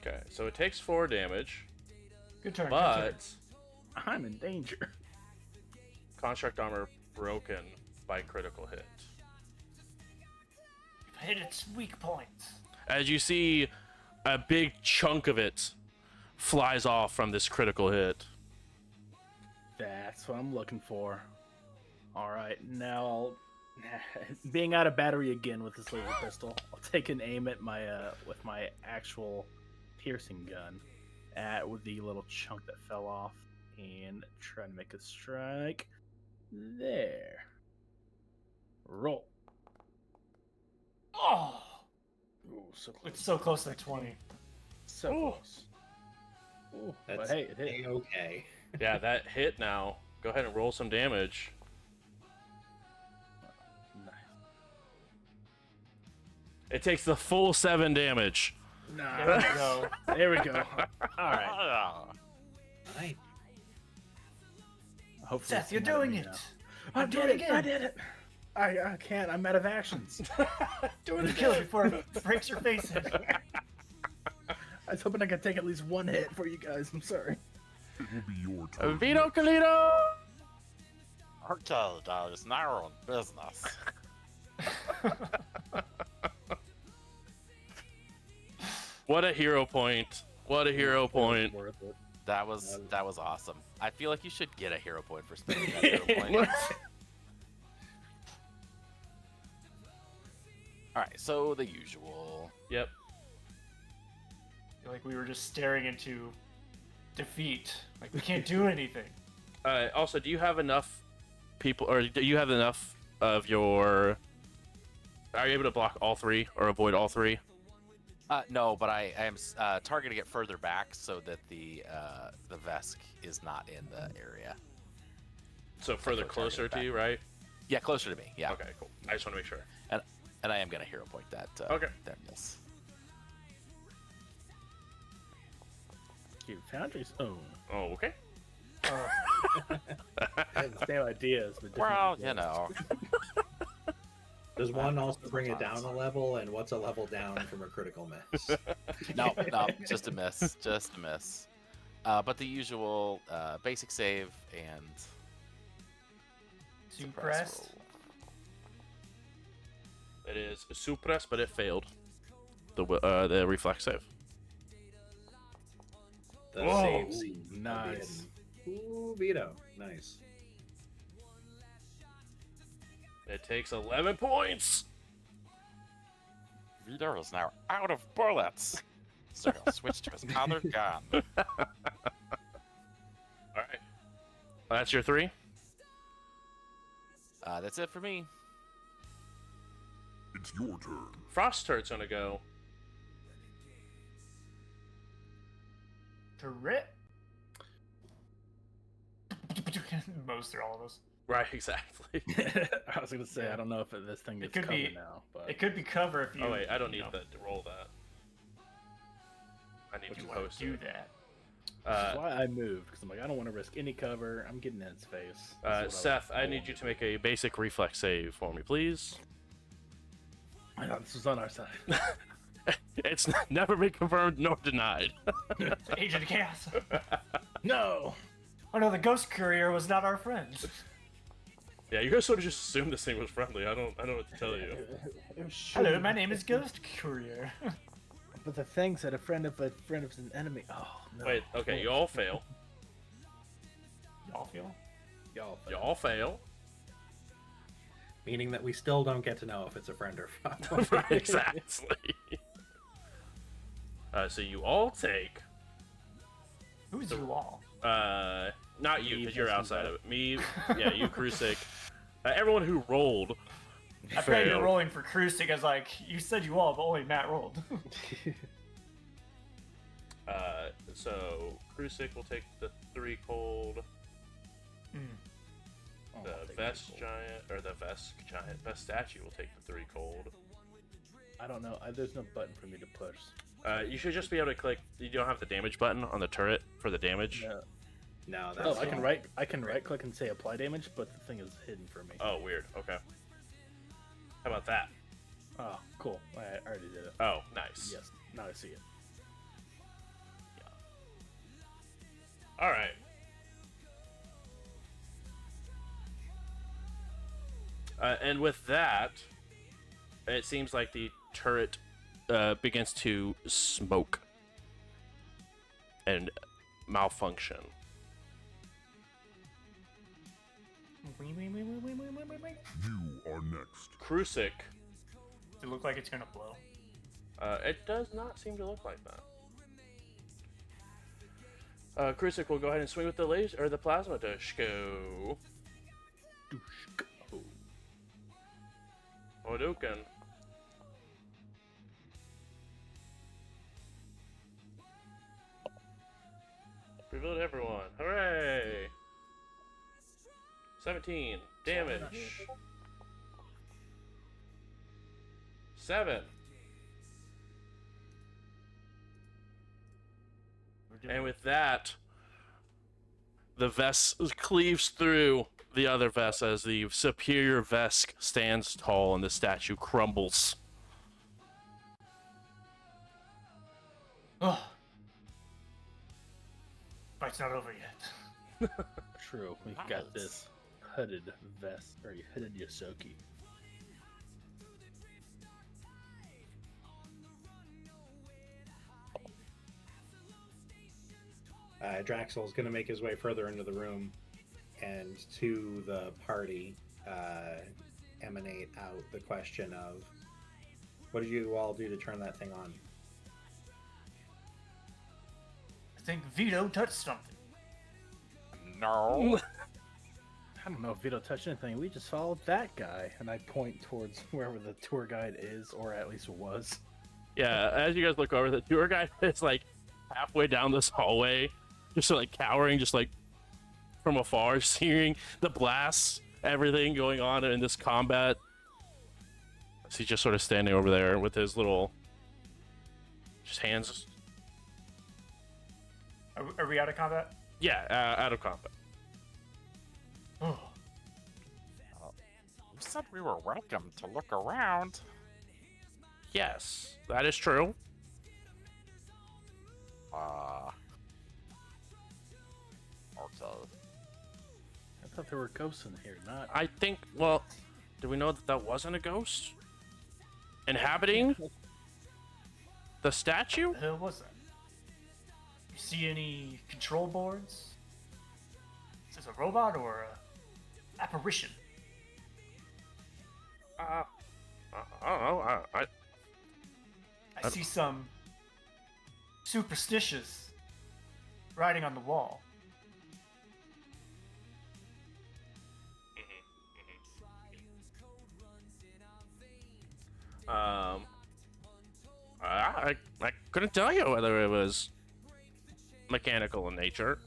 Okay, so it takes 4 damage, Good turn. good turn. but I'm in danger. construct armor broken by critical hit. Hit its weak points. As you see, a big chunk of it flies off from this critical hit. That's what I'm looking for. All right, now I'll, being out of battery again with this laser pistol, I'll take an aim at my with my actual piercing gun with the little chunk that fell off and try to make a strike. There. Roll. Oh, Ooh, so close. it's so close to 20. So Ooh. close. Ooh, but That's hey, it hit. A-okay. Yeah, that hit now. Go ahead and roll some damage. Nice. It takes the full 7 damage. Nah. There we go. There we go. All right. Ah. Nice. Hopefully Seth, it's you're not at doing me it. now. I I do did it it. again. I did it. I can't. I'm out of actions. Doing the kill before it breaks your face in. I was hoping I could take at least one hit for you guys. I'm sorry. It will be your turn. Vito next. Calito! Okay, guys, now we're on business. What a hero point. What a hero point. Worth it. That was awesome. I feel like you should get a hero point for spending that hero point. All right, so the usual. Yep. Like we were just staring into defeat. Like we can't do anything. Also, do you have enough people, or do you have enough of your... Are you able to block all 3 or avoid all 3? No, but I am targeting it further back so that the Vesk is not in the area. So further target closer back. to you, right? Yeah, closer to me. Yeah. Okay, cool. I just want to make sure. And I am gonna hero point that. Okay. That miss. Cute Foundry's own. Oh, okay. Same ideas, but different Well, results. you know. Does one also bring it down a level? And what's a level down from a critical miss? No, just a miss. Just a miss. But the usual basic save and suppress Suppressed. roll. It is suppress, but it failed. The reflex save. The Whoa, save scene. nice. Ooh, Vito. Nice. It takes 11 points. Vito is now out of bullets. So he'll switch to his other gun. All right. That's your 3. That's it for me. It's your turn. Frost Turret's gonna go. Turret. Most or all of us. Right, exactly. I was gonna say I don't know if this thing It gets could covered be- now, but It could be cover if you. Oh wait, I don't you need know, that to roll that. I need if to you want post to do it. that. that's why I moved because I'm like I don't want to risk any cover. I'm getting in its face. Seth, I need you to make a basic reflex save for me, please. I thought this was on our side. It's never been confirmed nor denied. Agent of Chaos. No. Oh no, the ghost courier was not our friend. Yeah, you guys sort of just assumed this thing was friendly. I don't know what to tell you. Hello, my name is Ghost Courier. But the thing said a friend of an enemy. Oh no. Wait, okay, you all fail. Y'all feel? Y'all fail. Meaning that we still don't get to know if it's a friend or foe. Right, exactly. So you all take. Who's you all? Not you, Me, because you're Justin, outside Bud. of it. Me, yeah, you, Krusik. Everyone who rolled. I forgot you were failed. rolling for Krusik. I was like, you said you all, but only Matt rolled. So Krusik will take the 3 cold. Oh, The I'll take Vest it. Giant, or the Vest Giant, Vest Statue will take the 3 cold. I don't know. There's no button for me to push. You should just be able to click. You don't have the damage button on the turret for the damage. No. No, that's Oh, I can right click and say apply damage, but the thing is hidden for me. Oh, weird. Okay. How about that? Oh, cool. I already did it. Oh, nice. Yes. Now I see it. All right. And with that, it seems like the turret begins to smoke and malfunction. You are next. Krusik, Does it look like it's gonna blow? it does not seem to look like that. Krusik will go ahead and swing with the laser or the plasma Dushko. Hadouken. Revealed everyone. Hooray! 17 damage. 7. doing And it. with that, the vest cleaves through the other vest as the superior vest stands tall and the statue crumbles. Ugh. Fight's not over yet. True, we got this hooded vest, or hooded Yosoki. Draxel's going to make his way further into the room, and to the party emanate out the question of, what did you all do to turn that thing on? I think Vito touched something. No. I don't know if Vito touched anything. We just followed that guy, and I point towards wherever the tour guide is, or at least was. Yeah, as you guys look over, the tour guide is like halfway down this hallway, just like cowering, just like from afar, just hearing the blasts, everything going on in this combat. So he's just sort of standing over there with his little, just hands. Are we out of combat? Yeah, out of combat. Oh. You said we were welcome to look around. Yes, that is true. Okay. I thought there were ghosts in here, not. I think, well, do we know that that wasn't a ghost? Inhabiting the statue? What the hell was that? You see any control boards? Is this a robot or a apparition? I don't know. I see some superstitious writing on the wall. I couldn't tell you whether it was mechanical in nature.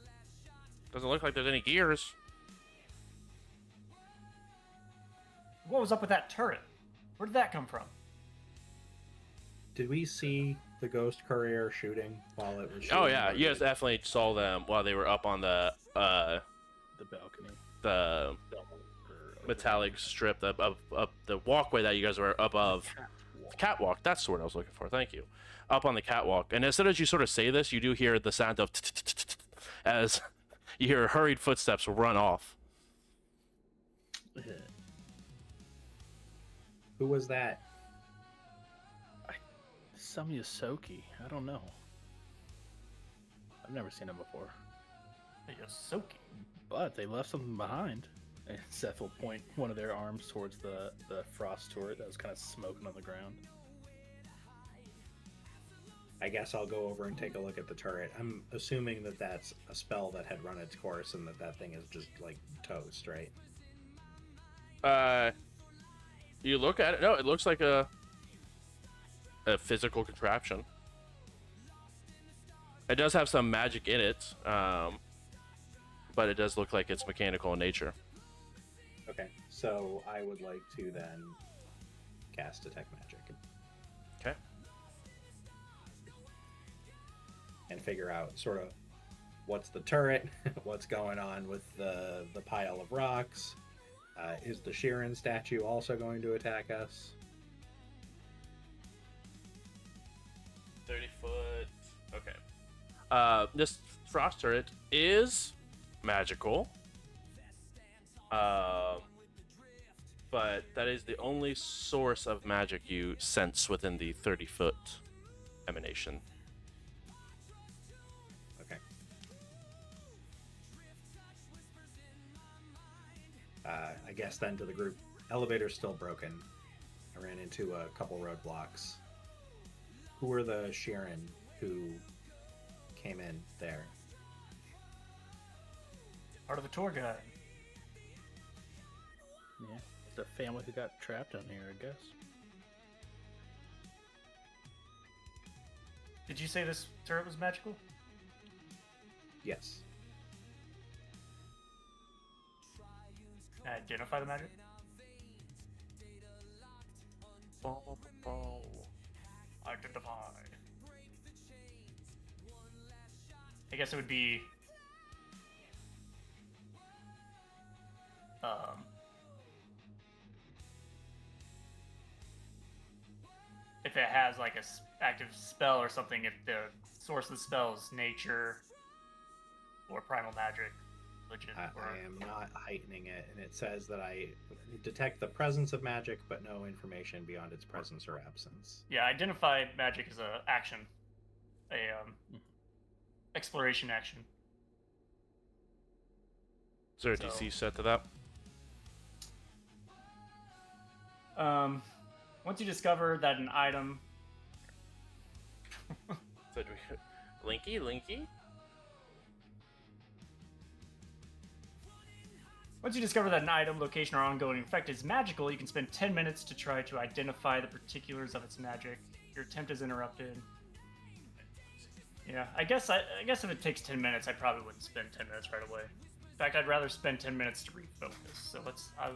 Doesn't look like there's any gears. What was up with that turret? Where did that come from? Did we see the ghost courier shooting while it was shooting? Oh yeah, you guys definitely saw them while they were up on the balcony. the metallic strip, the walkway that you guys were above. Catwalk, that's the word I was looking for, thank you. Up on the catwalk. And as soon as you sort of say this, you do hear the sound of as you hear hurried footsteps run off. Who was that? Some Yosoki. I don't know. I've never seen him before. Yosoki. But they left something behind. And Seth will point one of their arms towards the frost turret that was kind of smoking on the ground. I guess I'll go over and take a look at the turret. I'm assuming that that's a spell that had run its course and that thing is just like toast, right? You look at it. No, it looks like a physical contraption. It does have some magic in it, but it does look like it's mechanical in nature. Okay, so I would like to then cast Detect Magic. Okay. And figure out sort of what's the turret, what's going on with the pile of rocks. Is the Sheeran statue also going to attack us? 30 foot. Okay. This frost turret is magical. But that is the only source of magic you sense within the 30-foot emanation. Okay. I guess then to the group, elevator's still broken. I ran into a couple roadblocks. Who were the Sheeran who came in there? Part of the tour guide. Yeah, the family who got trapped down here, I guess. Did you say this turret was magical? Yes. Identify the magic? Identified. I guess it would be if it has like a active spell or something, if the source of the spell is nature or primal magic, legit. I am not heightening it, and it says that I detect the presence of magic, but no information beyond its presence or absence. Yeah, identify magic as a action, exploration action. Is there a So- DC set to that? Once you discover that an item, So do we... Linky? once you discover that an item, location, or ongoing effect is magical, you can spend 10 minutes to try to identify the particulars of its magic. Your attempt is interrupted. Yeah, I guess if it takes 10 minutes, I probably wouldn't spend 10 minutes right away. In fact, I'd rather spend 10 minutes to refocus. So I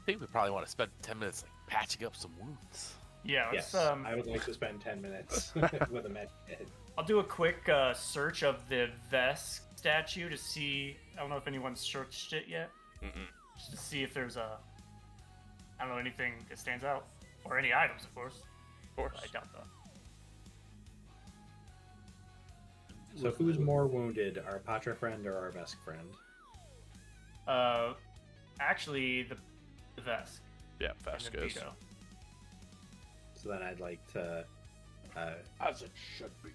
think we probably want to spend 10 minutes like patching up some wounds. yeah, let's, Yes, I would like to spend 10 minutes with a med kit. I'll do a quick search of the Vesk statue to see. I don't know if anyone's searched it yet. Just to see if there's anything that stands out. Or any items, of course. Of course. I doubt that. So who's more wounded, our Patra friend or our Vesk friend? Actually, the Vesk. Yeah, and fast then goes. Vito. So then I'd like to As it should be.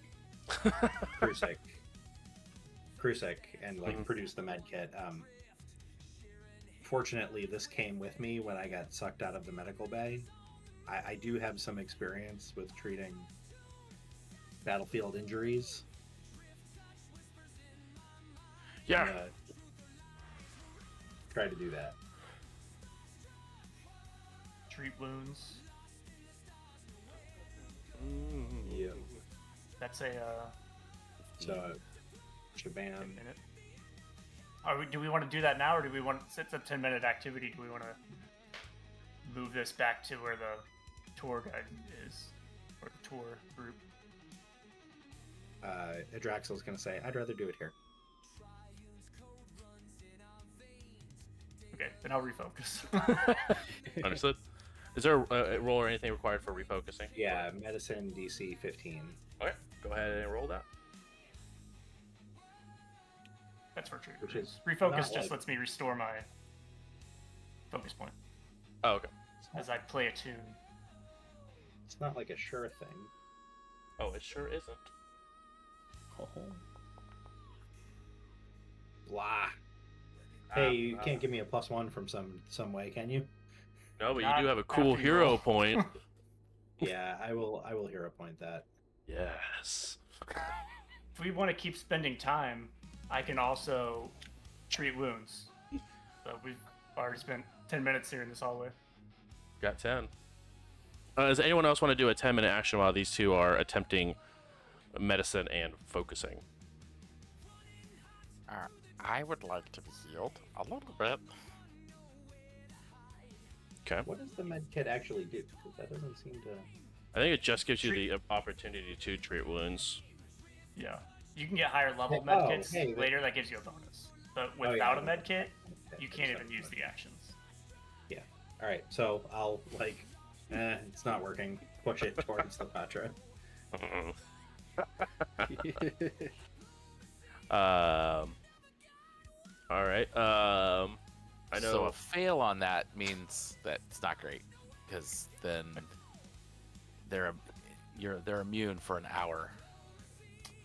Krusek and like produce the med kit. Fortunately, this came with me when I got sucked out of the medical bay. I do have some experience with treating battlefield injuries. Yeah. I'm gonna try to do that. Treat wounds. Yeah. That's a So, Shabam. minute. Do we want to do that now, or do we want? It's a 10-minute activity. Do we want to move this back to where the tour guide is, or the tour group? Adraxel's gonna say, "I'd rather do it here." Okay, then I'll refocus. Understood. Is there a roll or anything required for refocusing? Yeah, medicine DC 15. Okay, go ahead and roll that. That's for true. Which is Refocus not just like- lets me restore my focus point Oh, okay. as I play a tune. It's not like a sure thing. Oh, it sure isn't. Blah. Hey, you can't give me a +1 from some way, can you? No, but you Not do have a cool after you hero roll. point. Yeah, I will hero point that. Yes. If we want to keep spending time, I can also treat wounds. So we've already spent 10 minutes here in this hallway. Got 10. Does anyone else want to do a 10-minute action while these two are attempting medicine and focusing? I would like to be healed a little bit. Okay. What does the med kit actually do? Because that doesn't seem to. I think it just gives you the opportunity to treat wounds. Yeah. You can get higher level Oh, medkits hey, but- later, that gives you a bonus. But Oh, yeah, without a I med kit, Okay, you can't sorry, even use sorry. the actions. Yeah. All right. So I'll it's not working. Push it towards the Patra. All right. I know. So a fail on that means that it's not great, because then they're immune for an hour.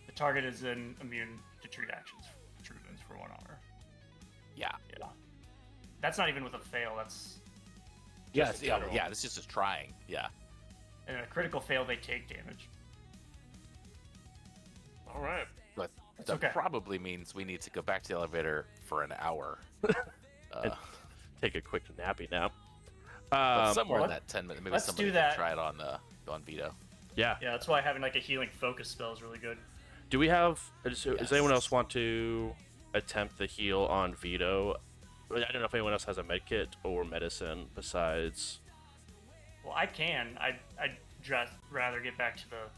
The target is immune to treat actions, treat wounds for 1 hour. Yeah. Yeah. That's not even with a fail, that's. Yeah. just a Yeah. general. Yeah. It's just trying. Yeah. And in a critical fail, they take damage. All right. But That's that okay. probably means we need to go back to the elevator for an hour. Take a quick nappy nap. But somewhere well, in that 10 minutes, maybe let's somebody do that. can try it on Vito. Yeah. Yeah, that's why having like a healing focus spell is really good. Do we have? Does anyone else Yes. want to attempt the heal on Vito? I don't know if anyone else has a med kit or medicine besides. Well, I can. I'd just rather get back to the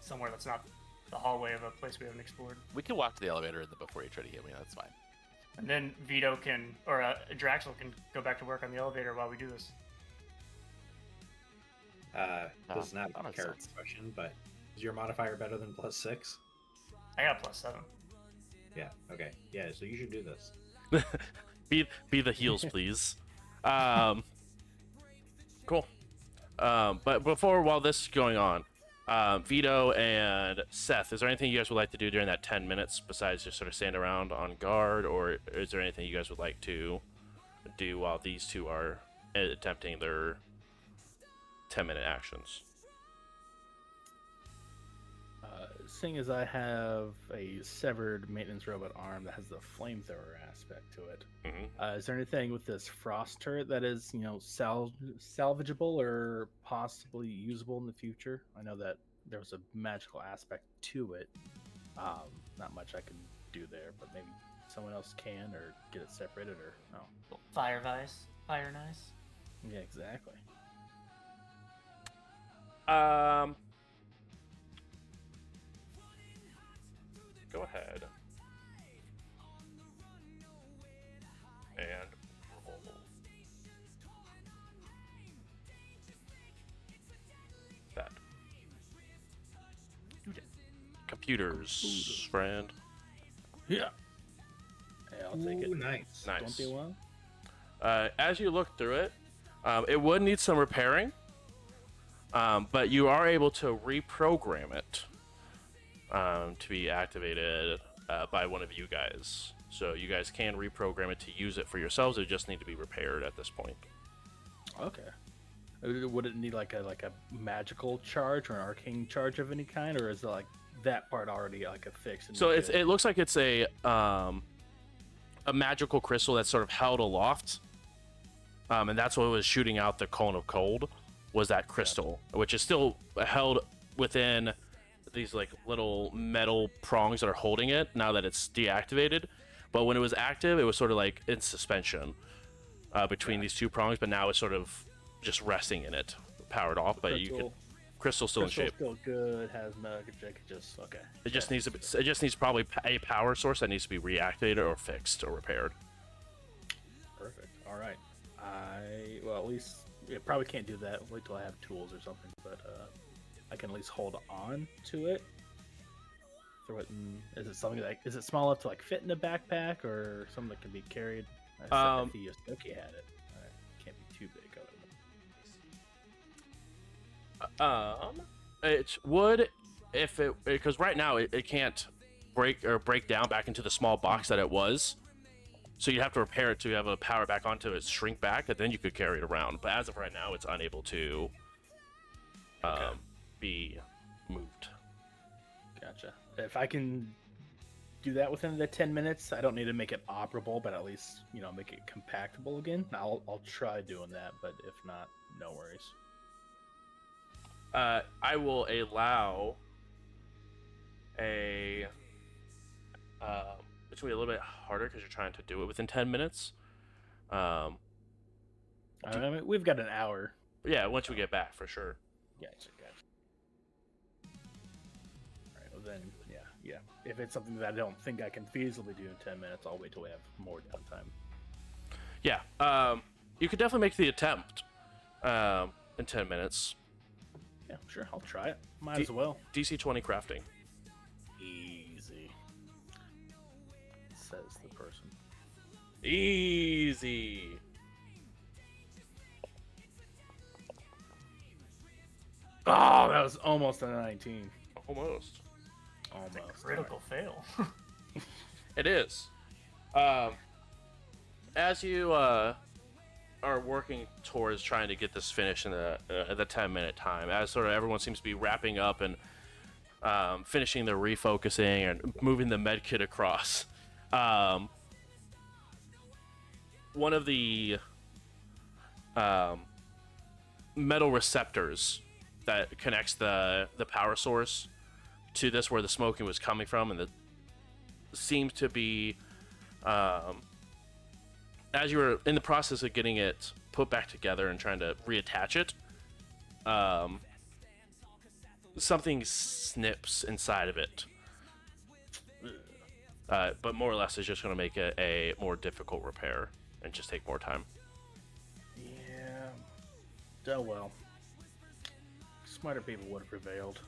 somewhere that's not the hallway of a place we haven't explored. We can walk to the elevator before you try to heal me. That's fine. And then Vito can, or Draxel can go back to work on the elevator while we do this. This is not that a makes character sense. question, but is your modifier better than +6? I got +7. Yeah. Okay. Yeah. So you should do this. Be the heals, please. Cool. But while this is going on, Vito and Seth, is there anything you guys would like to do during that 10 minutes besides just sort of stand around on guard, or is there anything you guys would like to do while these two are attempting their 10-minute actions? Seeing as I have a severed maintenance robot arm that has the flamethrower aspect to it, is there anything with this frost turret that is, salvageable or possibly usable in the future? I know that there was a magical aspect to it. Not much I can do there, but maybe someone else can, or get it separated, or no. Fire Vice. Fire Nice. Yeah, exactly. Go ahead and roll. That. Computers, friend. Yeah. Hey, I'll take it. Ooh, nice. Nice. 21. As you look through it, it would need some repairing, but you are able to reprogram it to be activated by one of you guys. So you guys can reprogram it to use it for yourselves. It just need to be repaired at this point. Okay. Would it need like a magical charge or an arcane charge of any kind, or is it like that part already like a fix? So it looks like it's a magical crystal that's sort of held aloft, and that's what was shooting out the cone of cold, was that crystal, which is still held within these like little metal prongs that are holding it now that it's deactivated. But when it was active, it was sort of like in suspension between these two prongs, but now it's sort of just resting in it, powered off. But you can crystal's still in shape. Still good. Has magic. Just okay. It just needs it just needs probably a power source that needs to be reactivated or fixed or repaired. Perfect. All right. At least probably can't do that. Wait till I have tools or something. But I can at least hold on to it. Throw it in. Is it something like? Is it small enough to like fit in a backpack, or something that can be carried? If the Yosuke had it, can't be too big. It would if it, because right now it can't break down back into the small box that it was. So you have to repair it to have a power back onto it, shrink back, and then you could carry it around. But as of right now, it's unable to be moved. Gotcha. If I can do that within the 10 minutes, I don't need to make it operable, but at least make it compactable again. I'll try doing that, but if not, no worries. I will allow which will be a little bit harder because you're trying to do it within 10 minutes. I mean, we've got an hour. Yeah, once we get back, for sure. Gotcha. All right, well then, yeah. If it's something that I don't think I can feasibly do in 10 minutes, I'll wait till we have more downtime. Yeah, you could definitely make the attempt in 10 minutes. Yeah, sure, I'll try it. Might as well. DC 20 crafting. Easy. Says the person. Easy. Oh, that was almost a 19. Almost. Almost. Critical fail. It is. As you are working towards trying to get this finished in the 10-minute time, as sort of everyone seems to be wrapping up and finishing their refocusing and moving the med kit across, one of the metal receptors that connects the power source to this, where the smoking was coming from, and that seems to be as you were in the process of getting it put back together and trying to reattach it, something snips inside of it. But more or less, it's just going to make a more difficult repair and just take more time. Yeah. Oh well. Smarter people would have prevailed.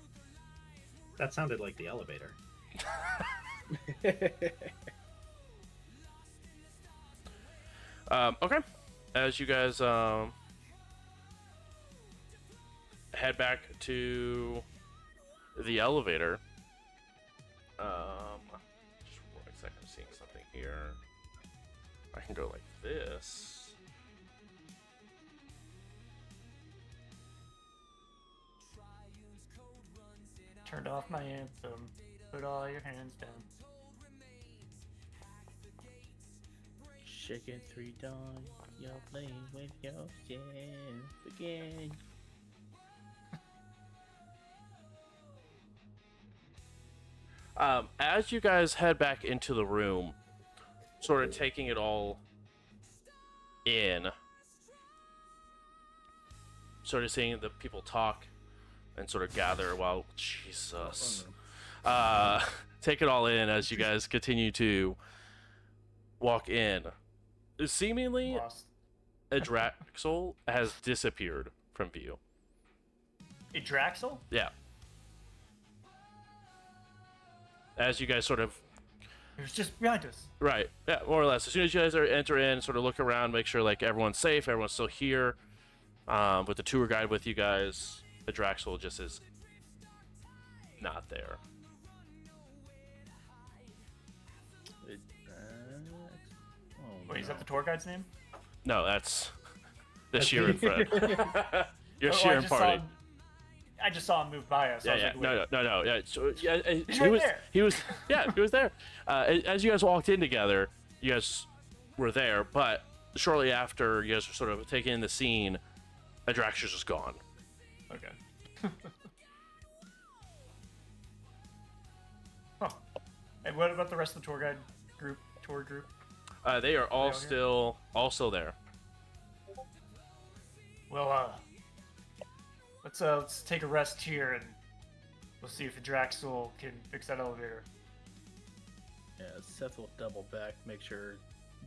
That sounded like the elevator. Okay. As you guys head back to the elevator. Just for a second, I'm seeing something here. I can go like this. Turned off my anthem. Put all your hands down. Chicken 3 dawn, you're playing with yourself again. As you guys head back into the room, sort of taking it all in, sort of seeing the people talk and sort of gather while Jesus, take it all in as you guys continue to walk in. Seemingly, Lost. a Draxel has disappeared from view. A Draxel? Yeah. As you guys sort of It was just behind us. right, yeah, more or less. As soon as you guys enter in, sort of look around, make sure like everyone's safe, everyone's still here. With the tour guide with you guys, the Draxel just is not there. Wait, is that the tour guide's name? No, that's the Sheeran friend. Your Oh, Sheeran party. I just saw him move by us. Yeah, I was yeah, like, no. Yeah, so, yeah, He's right there. he was there. As you guys walked in together, you guys were there, but shortly after you guys were sort of taking in the scene, Adrax's just gone. Okay. Huh. And what about the rest of the tour group? They are all all here? still there. Well, let's take a rest here and we'll see if the Draxel can fix that elevator. Yeah, Seth will double back, make sure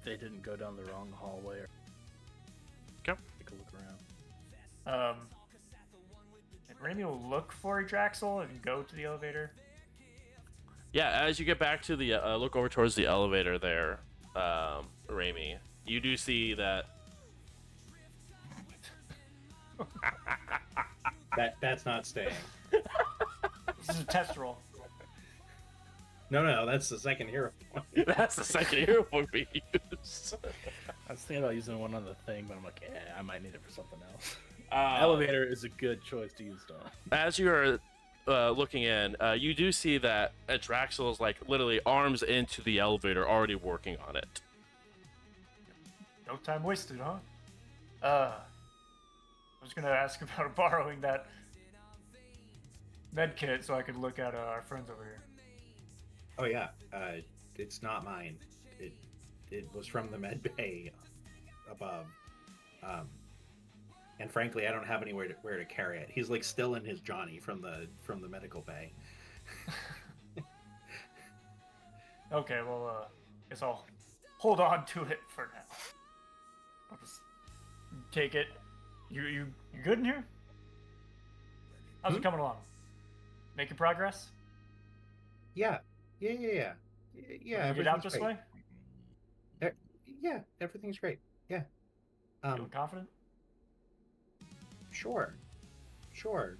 they didn't go down the wrong hallway. Or Okay. take a look around. And Rami will look for a Draxel and go to the elevator. Yeah, as you get back to the look over towards the elevator there, Raimi, you do see that. That's not staying. This is a test roll. No, that's the second hero point. That's the second hero point we use. I was thinking about using one on the thing, but I'm like, yeah, I might need it for something else. Elevator is a good choice to use, though. As you are looking in, you do see that Adraxel is like literally arms into the elevator, already working on it. No time wasted, huh? I was gonna ask about borrowing that med kit so I could look at our friends over here. Oh yeah, it's not mine. It was from the med bay above, and frankly, I don't have anywhere where to carry it. He's like still in his Johnny from the medical bay. Okay, well, guess I'll hold on to it for now. I'll just take it. You good in here? How's it coming along? Making progress? Yeah. Yeah. Can you get out Everything's this great. way? Yeah, everything's great. Yeah. Feeling confident? Sure. Sure,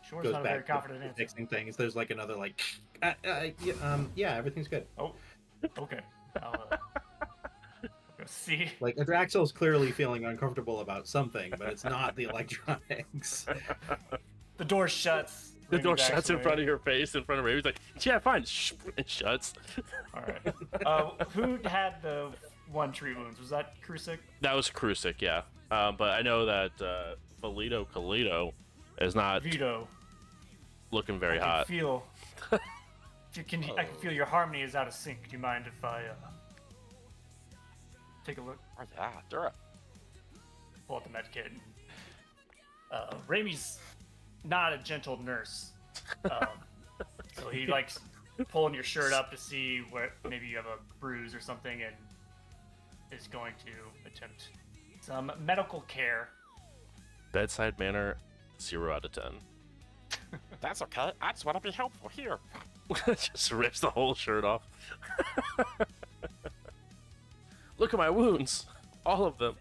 it's Goes not a very back to confident answer. fixing things. There's like another like, yeah, everything's good. Oh, okay. I'll go see. Like Adraxel's clearly feeling uncomfortable about something, but it's not the electronics. The door shuts. The Rami door backs shuts in away. front of your face, in front of Raimi. He's like, yeah, fine. Shh, it shuts. All right. Who had the one tree wounds? Was that Krusik? That was Krusik, yeah. But I know that Valito Kalito is not Vito. looking very I can hot. feel. If you can, I can feel your harmony is out of sync. Do you mind if I take a look? Dura. Pull out the med kit. Raimi's not a gentle nurse. So he likes pulling your shirt up to see where maybe you have a bruise or something, and is going to attempt some medical care. Bedside manner, 0 out of 10. That's okay. I just want to be helpful here. Just rips the whole shirt off. Look at my wounds, all of them.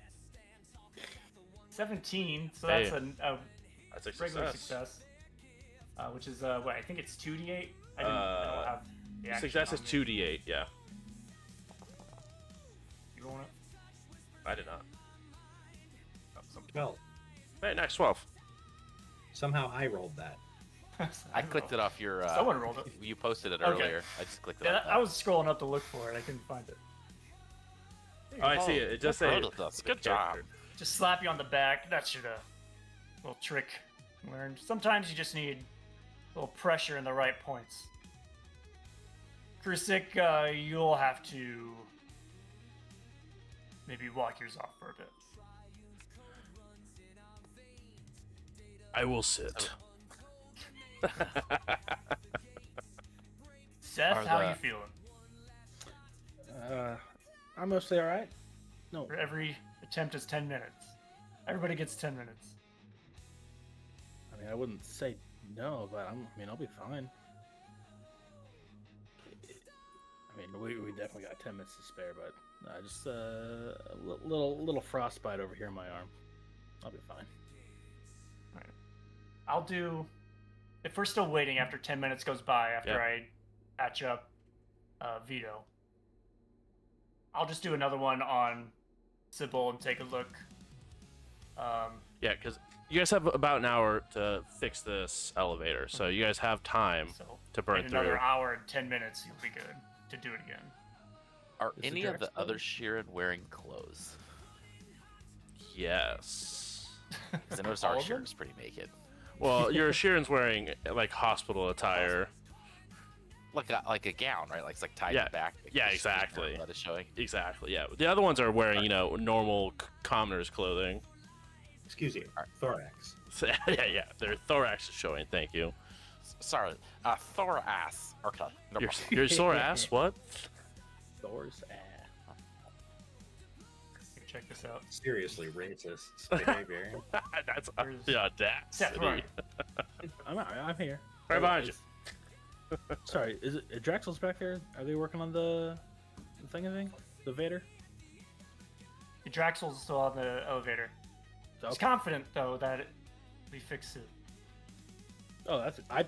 17, so Hey, that's a That's a regular success. success. Which is what I think it's 2d8. I don't have the action Success is on me. 2d8. Yeah, You rolling it? I did not. Oh, something. Well, Hey, nice 12. somehow I rolled that. I clicked it off your. Someone rolled it. You posted it Okay. earlier. I just clicked it. Yeah, on I was scrolling up to look for it. I couldn't find it. Oh, I see it. It just Good says Good job. Just slap you on the back. That's your little trick learned. Sometimes you just need a little pressure in the right points. Krusik, you'll have to maybe walk yours off for a bit. I will sit. Seth, Are how the- you feeling? I'm mostly all right. No, For every attempt is 10 minutes. Everybody gets 10 minutes. I mean I wouldn't say no, but I'll be fine. I mean, we definitely got 10 minutes to spare, but just a little frostbite over here in my arm. I'll be fine. I'll do. If we're still waiting after 10 minutes goes by after Yeah. I patch up Vito, I'll just do another one on Sybil and take a look. Yeah, because you guys have about an hour to fix this elevator, so you guys have time So to burn in through. another hour and 10 minutes, you'll be good to do it again. Are Is the any of the Drax other clothes? Sheeran wearing clothes? Yes. Because I noticed All our of them? Sheeran's pretty naked. Well, your Sheeran's wearing like hospital attire. Like a gown, right? Like it's like tied Yeah. to the back. Yeah, Like, just her exactly. butt is showing. Exactly. Yeah. The other ones are wearing, normal commoners clothing. Excuse you, thorax. So, yeah. Their thorax is showing. Thank you. Sorry, Thor ass. Okay, no Your problem. your sore ass. What? Thor's ass. Check this out. Seriously racist behavior. That's Where's- the audacity. Seth, where are you? I'm here. Right behind you. Sorry, is it Draxel's back there? Are they working on the thing? The Vader? Draxel's still on the elevator. He's Okay. confident, though, that we fixed it. Oh, I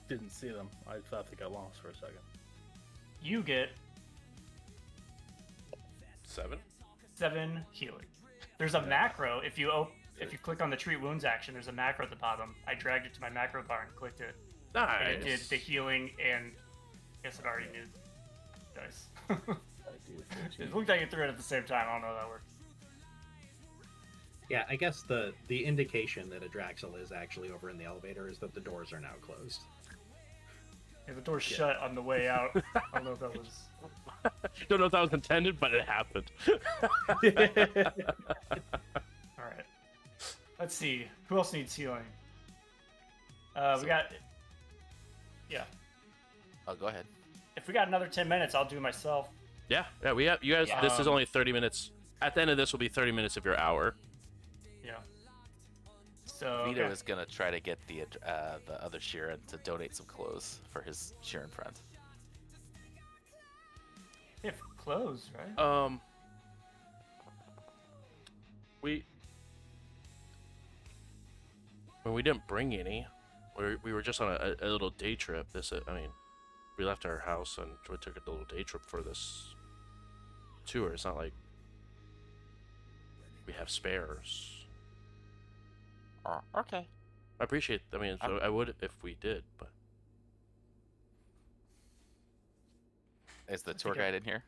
didn't see them. I thought they got lost for a second. You get 7. healing. There's a macro if you click on the treat wounds action. There's a macro at the bottom. I dragged it to my macro bar and clicked it, and it did Nice. the healing and I guess it already knew dice. It looked like it threw it at the same time. I don't know how that worked. Yeah, I guess the indication that a Draxel is actually over in the elevator is that the doors are now closed. Yeah, the door's shut on the way out. I don't know if that was. Don't know if that was intended, but it happened. All right. Let's see. Who else needs healing? We got. Yeah. Oh, go ahead. If we got another 10 minutes, I'll do it myself. Yeah. We have you guys. Yeah. This is only 30 minutes. At the end of this will be 30 minutes of your hour. Yeah. So. Vito Okay. is gonna try to get the other Sheeran to donate some clothes for his Sheeran friend. If clothes, right? We didn't bring any. We were just on a little day trip. We left our house and we took a little day trip for this tour. It's not like we have spares. Oh, okay. I appreciate. I would if we did, but Is the tour think I- guide in here?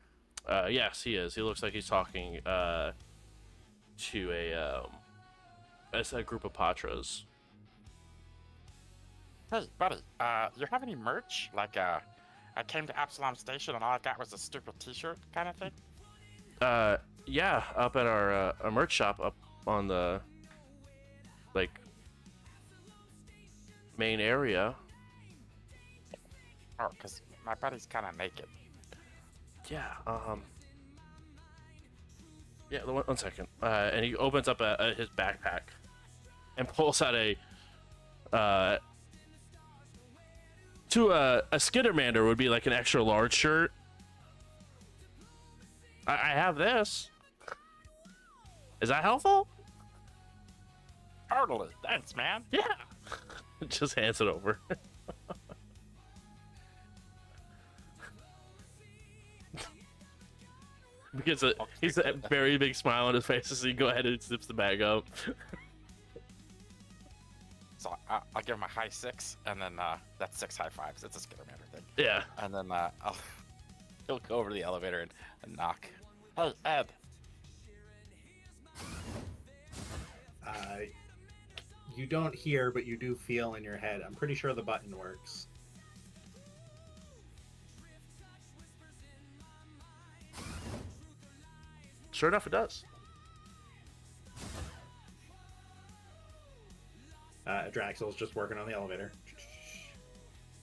yes, he is. He looks like he's talking to a group of Patras. Hey, buddy, you have any merch? Like, I came to Absalom Station and all I got was a stupid t-shirt kind of thing? Yeah, up at our merch shop up on the, like, main area. Oh, because my buddy's kind of naked. Yeah. Yeah. One second. And he opens up his backpack and pulls out a to a Skittermander would be like an extra large shirt. I have this. Is that helpful? Totally. Thanks, man. Yeah. Just hands it over. Because he's a very big smile on his face as he go ahead and zips the bag up. So I'll give him a high 6, and then that's 6 high fives. It's a Skittermander thing. Yeah. And then he'll go over to the elevator and knock. Hey, Ed. You don't hear, but you do feel in your head. I'm pretty sure the button works. Sure enough, it does. Draxel's just working on the elevator.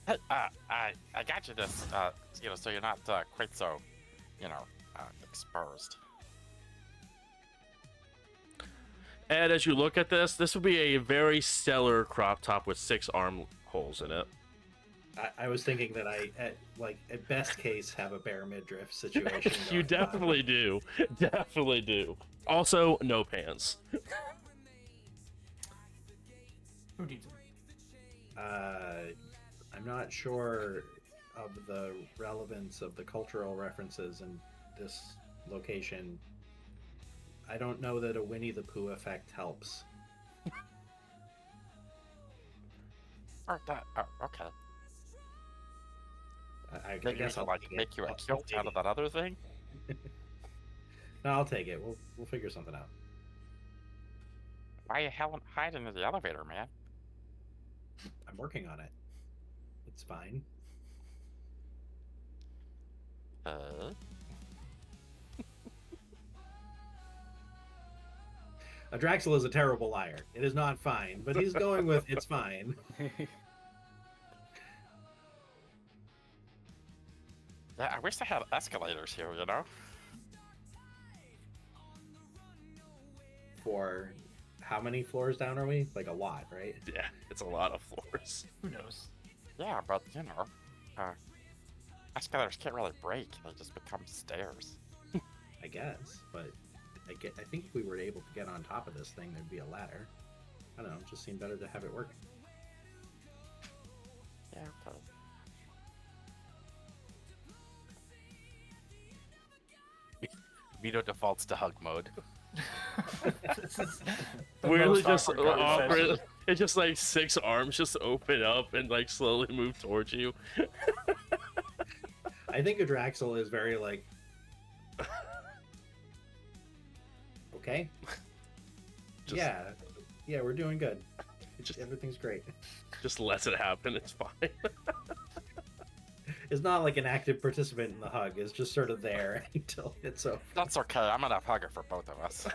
Hey, I got you this, so you're not quite so, exposed. And as you look at this would be a very stellar crop top with 6 armholes in it. I was thinking that at best case, have a bare midriff situation. You going on. definitely do. Definitely do. Also, no pants. Who needs it? I'm not sure of the relevance of the cultural references in this location. I don't know that a Winnie the Pooh effect helps. Okay. I Maybe guess we I'll can, take it. make you a I'll kilt take out of that other thing. No, I'll take it. We'll figure something out. Why are you hiding in the elevator, man? I'm working on it. It's fine. Draxel is a terrible liar. It is not fine, but he's going with it's fine. Yeah, I wish they had escalators here, For how many floors down are we? Like a lot, right? Yeah, it's a lot of floors. Who knows? Yeah, but, escalators can't really break. They just become stairs. I guess, but I think if we were able to get on top of this thing, there'd be a ladder. I don't know. It just seemed better to have it working. Yeah, okay. Vito defaults to hug mode. This is the Weirdly, most just awkward conversation. awkward. It's just like 6 arms just open up and like slowly move towards you. I think a Draxel is very like, okay, yeah, we're doing good. Everything's great. Just lets it happen. It's fine. It's not like an active participant in the hug. It's just sort of there until it's over. That's okay. I'm gonna hug it for both of us.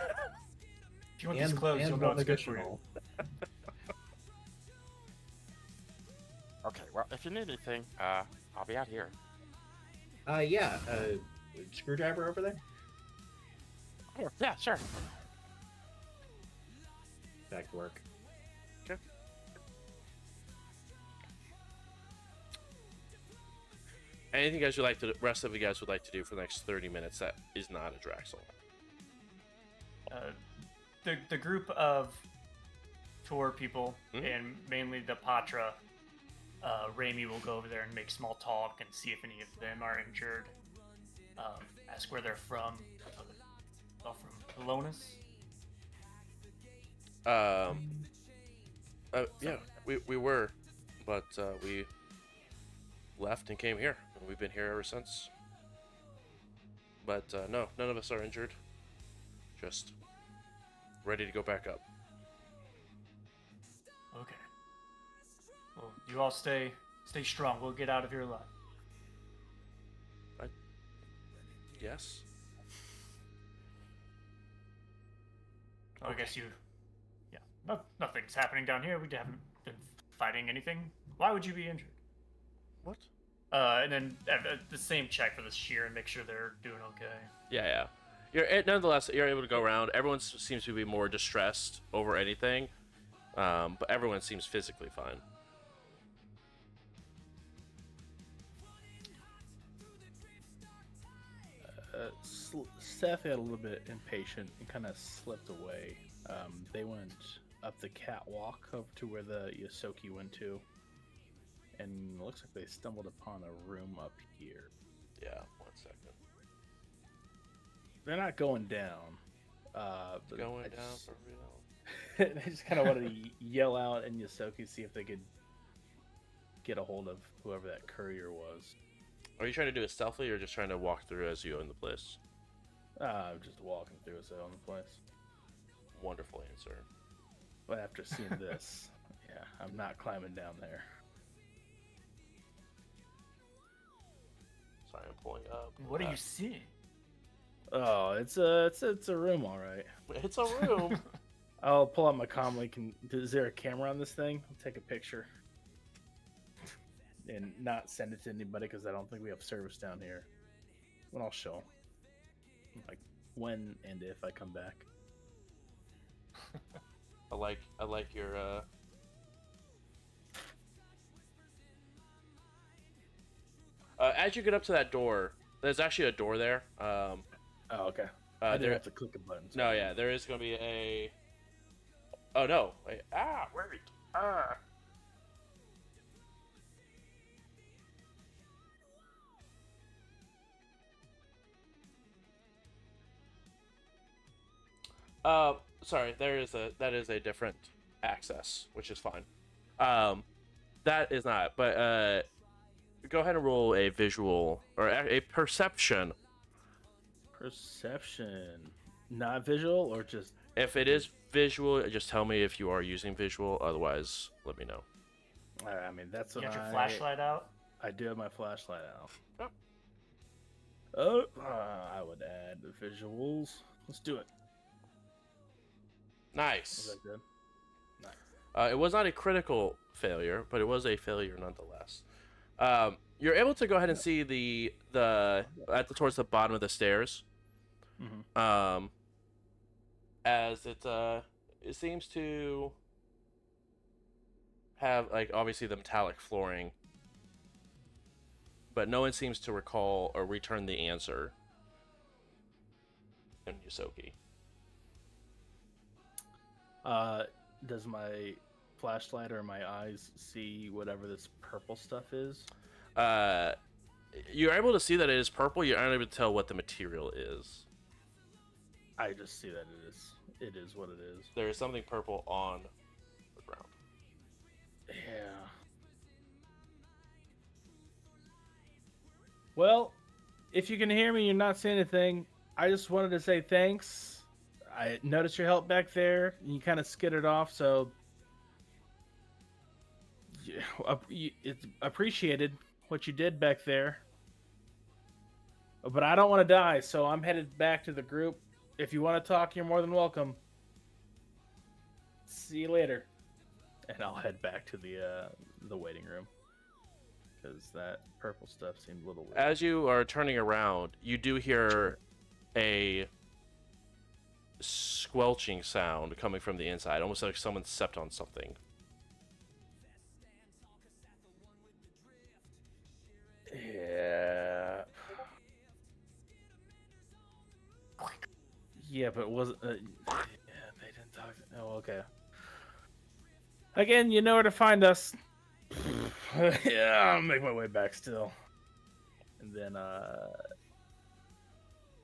If you want these clothes, you'll know it's good for you. additional. Okay, well, if you need anything, I'll be out here. Yeah. Screwdriver over there. Oh, yeah, sure. Back to work. Okay. Anything guys would like to, rest of you guys would like to do for the next 30 minutes that is not a Draxel? The group of tour people, Mhm. and mainly the Patra, Raimi will go over there and make small talk and see if any of them are injured. Ask where they're from. All from Pelonis? Yeah, we were, but we left and came here, and we've been here ever since. But no, none of us are injured. Just ready to go back up. Okay. Well, you all stay strong. We'll get out of here alive. Yes. I guess you. Yeah. Nothing's happening down here. We haven't been fighting anything. Why would you be injured? What? And then the same check for the shear and make sure they're doing okay. Yeah. Nonetheless, you're able to go around. Everyone seems to be more distressed over anything, but everyone seems physically fine. Seth got a little bit impatient and kind of slipped away. They went up the catwalk over to where the Yosoki went to, and it looks like they stumbled upon a room up here. Yeah, 1 second. They're not going down. But Going I down just- for real. they just kind of wanted to yell out and Yosoki see if they could get a hold of whoever that courier was. Are you trying to do it stealthily or just trying to walk through as you own the place? Just walking through us on the place. Wonderful answer. But after seeing this, yeah, I'm not climbing down there. Sorry, I'm pulling up. What are you seeing? Oh, it's a room, all right. It's a room. I'll pull out my comm link. Is there a camera on this thing? I'll take a picture and not send it to anybody because I don't think we have service down here. But I'll show 'em. Like when and if I come back. I like your as you get up to that door, there's actually a door there. Oh, okay. I didn't there, have to click a button. so- no, yeah, there is going to be a. Oh no! Wait, wait, sorry, that is a different access, which is fine. That is not, but go ahead and roll a visual or a perception. Perception, not visual, or just If it is visual, just tell me if you are using visual. Otherwise, let me know. I mean that's You what got your flashlight out? I do have my flashlight out. Yep. Oh, I would add the visuals. Let's do it. Was Nice. that good? It was not a critical failure, but it was a failure nonetheless. You're able to go ahead and see towards the bottom of the stairs. Mm-hmm. As it seems to have like obviously the metallic flooring, but no one seems to recall or return the answer. And Yosoki. Does my flashlight or my eyes see whatever this purple stuff is? You're able to see that it is purple. You're unable to tell what the material is. I just see that it is what it is. There is something purple on the ground. Yeah. Well, if you can hear me, you're not saying anything. I just wanted to say thanks. I noticed your help back there, and you kind of skidded off, so it's appreciated what you did back there. But I don't want to die, so I'm headed back to the group. If you want to talk, you're more than welcome. See you later. And I'll head back to the waiting room because that purple stuff seemed a little weird. As you are turning around, you do hear a squelching sound coming from the inside, almost like someone stepped on something. Yeah. Yeah, but it wasn't. Yeah, they didn't talk. Oh, okay. Again, you know where to find us. Yeah, I'll make my way back still. And then,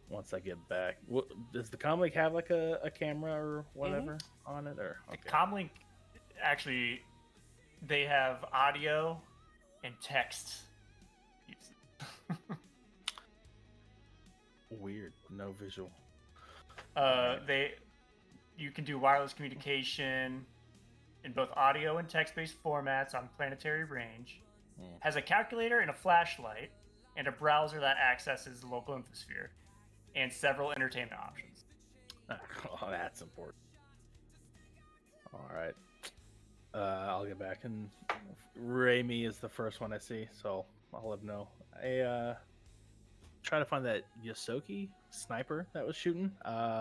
once I get back, does the comlink have like a camera or whatever on it, or The comlink, actually, they have audio and text. Weird, no visual. You can do wireless communication in both audio and text-based formats on planetary range. Has a calculator and a flashlight, and a browser that accesses the local infosphere, and several entertainment options. Oh, that's important. All right. I'll get back, and Raimi is the first one I see, so I'll let him know. I try to find that Yosoki sniper that was shooting,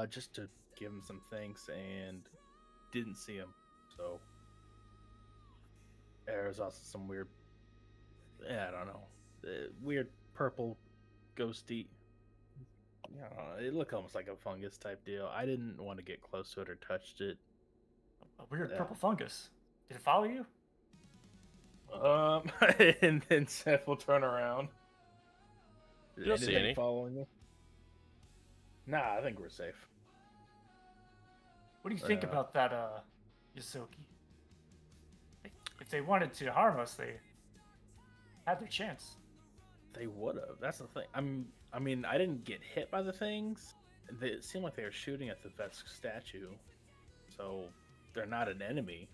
just to give him some thanks, and didn't see him. So there's also some weird, I don't know, weird purple ghosty. I don't know, it looked almost like a fungus type deal. I didn't want to get close to it or touched it. A weird Yeah. purple fungus. Did it follow you? And then Seth will turn around. You don't see Anything any. following you? Nah, I think we're safe. What do you think Uh, about that, Yosoki? If they wanted to harm us, they had their chance. They would have. That's the thing. I mean, I didn't get hit by the things. It seemed like they were shooting at the vet's statue, so they're not an enemy.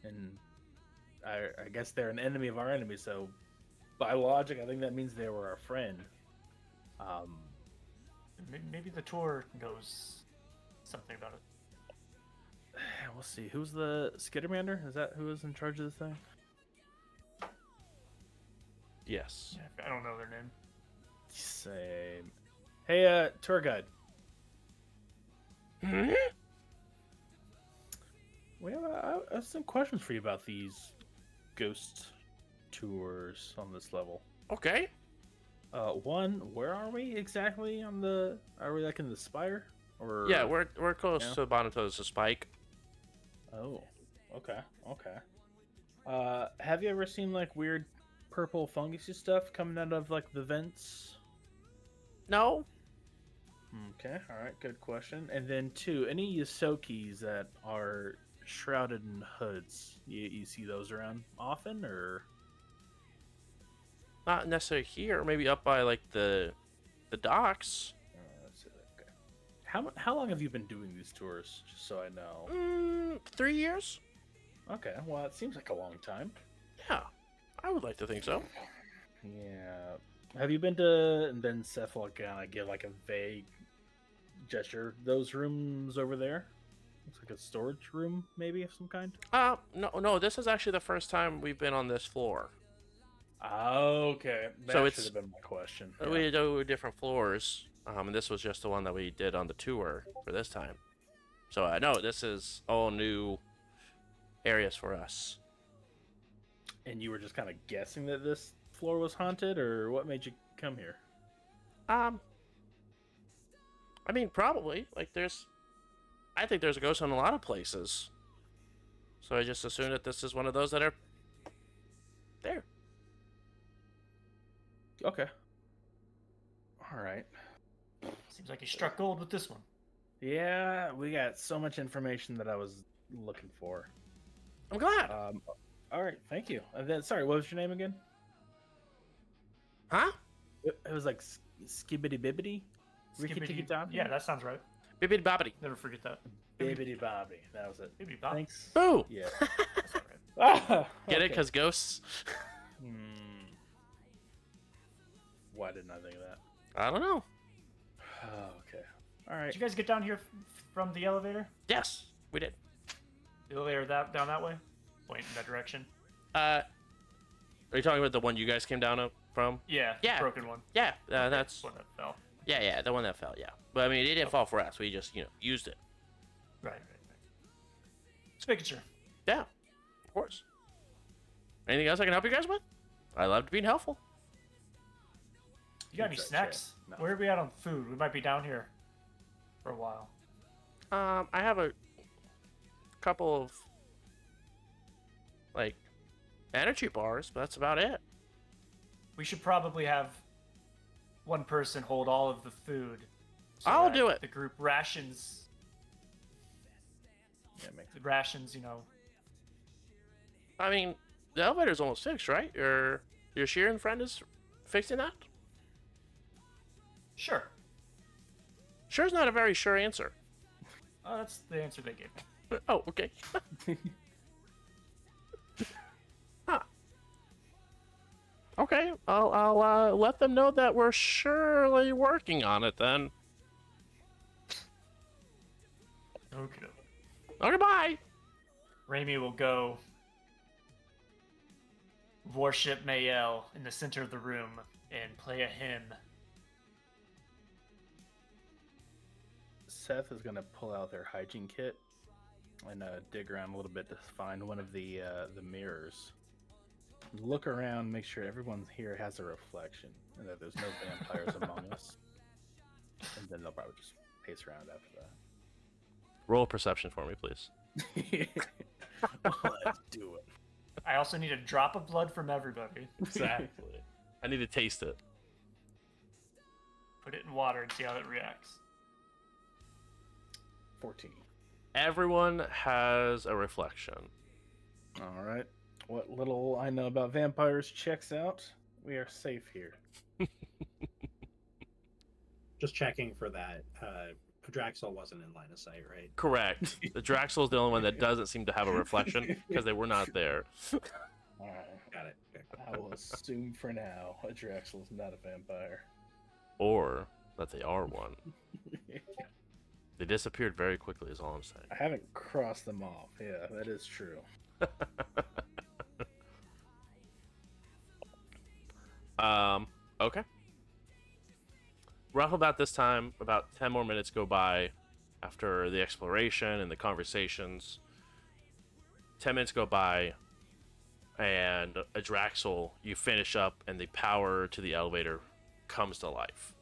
And I guess they're an enemy of our enemy. So by logic, I think that means they were our friend. Maybe the tour knows something about it. We'll see. Who's the Skittermander? Is that who is in charge of this thing? Yes. Yeah, I don't know their name. Same. Hey, tour guide. Hmm? We have I have some questions for you about these ghost tours on this level. Okay. One, where are we exactly on the? Are we like in the spire? Or Yeah, we're close Yeah. to Bonato's spike. Oh, okay, okay. Have you ever seen like weird purple fungusy stuff coming out of like the vents? No. Okay, all right, good question. And then two, any Yosokis that are shrouded in hoods? You see those around often, or? Not necessarily here. Maybe up by like the docks. Let's see. Okay. How long have you been doing these tours? Just so I know. 3 years. Okay, well, it seems like a long time. Yeah, I would like to think so. Yeah. Have you been to? And then Seth will kind of give like a vague gesture. Those rooms over there. Looks like a storage room, maybe of some kind. No. This is actually the first time we've been on this floor. Okay, that So should it's- have been my question. We do different floors, and this was just the one that we did on the tour for this time. So I know this is all new areas for us. And you were just kind of guessing that this floor was haunted, or what made you come here? I mean, probably. Like, I think there's a ghost in a lot of places. So I just assumed that this is one of those that are there. Okay. All right. Seems like you struck gold with this one. Yeah, we got so much information that I was looking for. I'm glad. All right, thank you. And then, sorry, what was your name again? Huh? It was like Skibbity Bibbity? Ricky Tiki Dobby? Yeah, that sounds right. Bibbidi bobbidi. Never forget that. Bibbity Bobby. That was it. Bibbidi Bob. Thanks. Boo! Yeah. That's all right. Get it? Okay. Because ghosts? Why didn't I think of that? I don't know. Okay. All right. Did you guys get down here from the elevator? Yes, we did. The elevator down that way? Point in that direction. Are you talking about the one you guys came down from? Yeah. Yeah. Broken one. Yeah, that's... One that fell. Yeah, the one that fell, yeah. But, I mean, it didn't fall for us. We just, used it. Right. Just making sure. Yeah, of course. Anything else I can help you guys with? I loved being helpful. You got any Pizza, snacks? yeah. No. Where are we at on food? We might be down here for a while. I have a couple of, like, energy bars, but that's about it. We should probably have one person hold all of the food. I'll that do it. The group rations. Yeah, makes The rations, I mean, the elevator's almost fixed, right? Your Sheeran friend is fixing that? Sure. Sure's not a very sure answer. Oh, that's the answer they gave me. Oh, okay. Huh. Okay, I'll let them know that we're surely working on it then. Okay. Okay, bye. Raimi will go worship Mayel in the center of the room and play a hymn. Seth is gonna pull out their hygiene kit and dig around a little bit to find one of the mirrors. Look around, make sure everyone here has a reflection, and that there's no vampires among us. And then they'll probably just pace around after that. Roll a perception for me, please. Let's do it. I also need a drop of blood from everybody. Exactly. I need to taste it. Put it in water and see how it reacts. 14. Everyone has a reflection. All right. What little I know about vampires checks out. We are safe here. Just checking for that. Draxel wasn't in line of sight, right? Correct. The Draxel is the only one that doesn't seem to have a reflection because they were not there. All right. Got it. Okay. I will assume for now a Draxel is not a vampire. Or that they are one. They disappeared very quickly is all I'm saying. I haven't crossed them off. Yeah, that is true. Okay. Rough about this time, about 10 more minutes go by after the exploration and the conversations. 10 minutes go by, and a Draxel, you finish up, and the power to the elevator comes to life.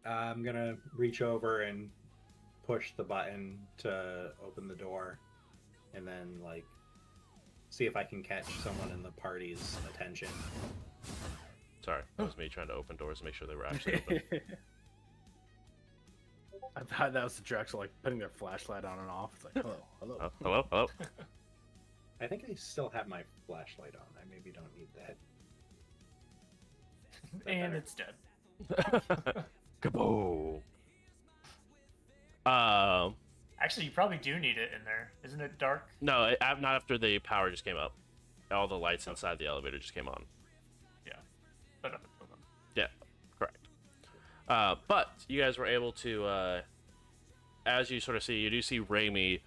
I'm gonna reach over and push the button to open the door, and then like see if I can catch someone in the party's attention. Sorry, that was me trying to open doors to make sure they were actually open. I thought that was the Draxel like putting their flashlight on and off. It's like, hello, hello. Oh, hello, hello. I think I still have my flashlight on. I maybe don't need that. And better? it's dead. Kaboom. Actually, you probably do need it in there. Isn't it dark? No, not after the power just came up. All the lights inside the elevator just came on. Yeah. But up until then. Yeah, correct. But you guys were able to, as you sort of see, you do see Raimi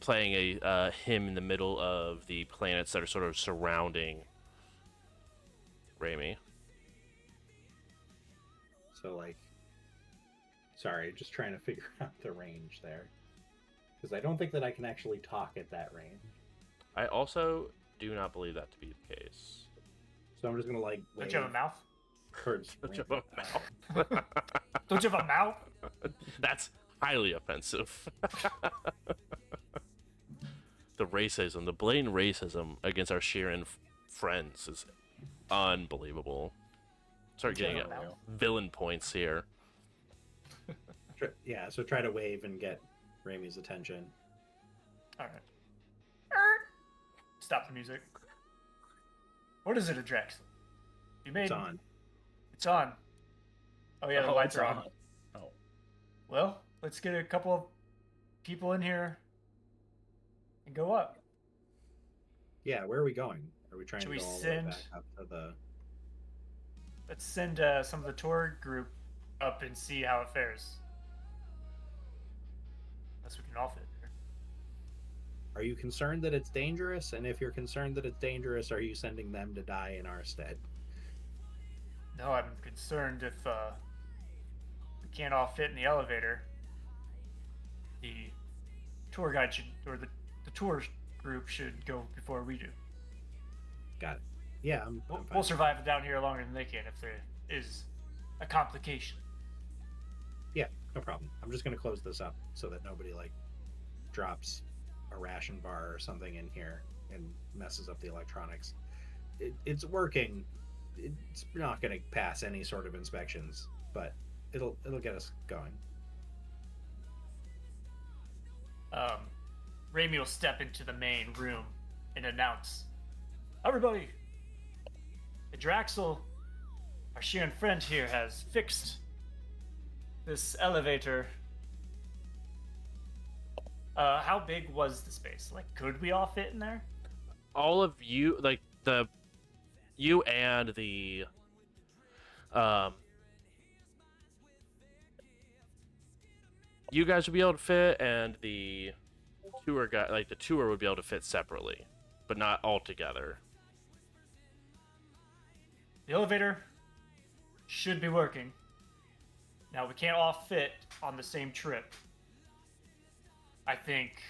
playing a hymn in the middle of the planets that are sort of surrounding Raimi. So like, sorry, just trying to figure out the range there, because I don't think that I can actually talk at that range. I also do not believe that to be the case. So I'm just gonna like Don't you have a mouth? towards Don't you Raimi. have a mouth? Don't you have a mouth? That's highly offensive. The racism, the blatant racism against our Sheeran friends is unbelievable. Start getting Don't you have a mouth? villain points here. Yeah, so try to wave and get Raimi's attention. All right. Stop the music. What is it, a Draxel? You made It's on. It's on. Oh yeah, the Oh, lights it's are on. on. Oh. Well, let's get a couple of people in here and go up. Yeah, where are we going? Are we trying Should to we go all the way send- back up to the? Let's send some of the tour group up and see how it fares. Unless we can all fit there. Are you concerned that it's dangerous? And if you're concerned that it's dangerous, are you sending them to die in our stead? No, I'm concerned if we can't all fit in the elevator. The tour guide should, or the tour group should go before we do. Got it. Yeah, I'm We'll, fine. we'll survive down here longer than they can if there is a complication. Yeah, no problem. I'm just gonna close this up so that nobody like drops a ration bar or something in here and messes up the electronics. It's working. It's not gonna pass any sort of inspections, but it'll get us going. Raimi will step into the main room and announce, "Everybody, the Draxel, our Sheeran friend here, has fixed this elevator." How big was the space? Like, could we all fit in there? All of you, like you and the you guys would be able to fit, and the tour guy, like the tour, would be able to fit separately, but not all together. The elevator should be working. Now, we can't all fit on the same trip. I think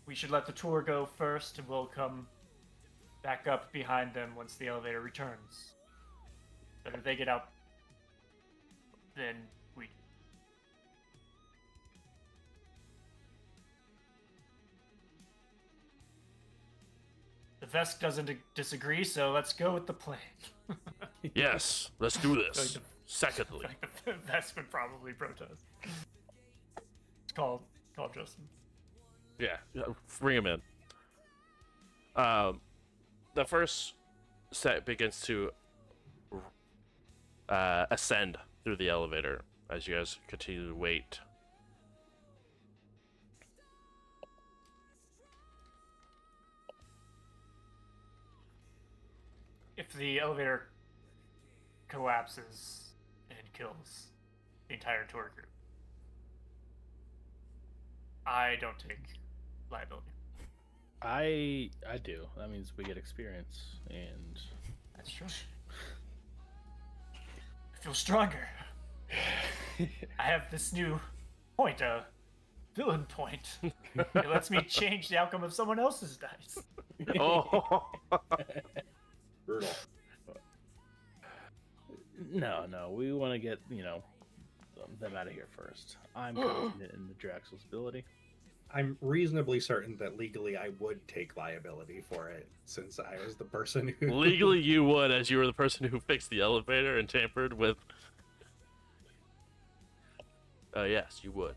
we should let the tour go first, and we'll come back up behind them once the elevator returns. But if they get out, then we... The Vesk doesn't disagree, so let's go with the plan. Yes, let's do this. Like the- Secondly, Like the Vesk would probably protest. Call Justin. yeah, bring him in. The first set begins to ascend through the elevator as you guys continue to wait. If the elevator collapses and kills the entire tour group, I don't take liability. I do. That means we get experience, and That's true. I feel stronger. I have this new point, a villain point. It lets me change the outcome of someone else's dice. Oh, Brutal. no, we want to get them out of here first. I'm confident in the Draxel's ability. I'm reasonably certain that legally I would take liability for it, since I was the person who legally you would, as you were the person who fixed the elevator and tampered with. Yes, you would,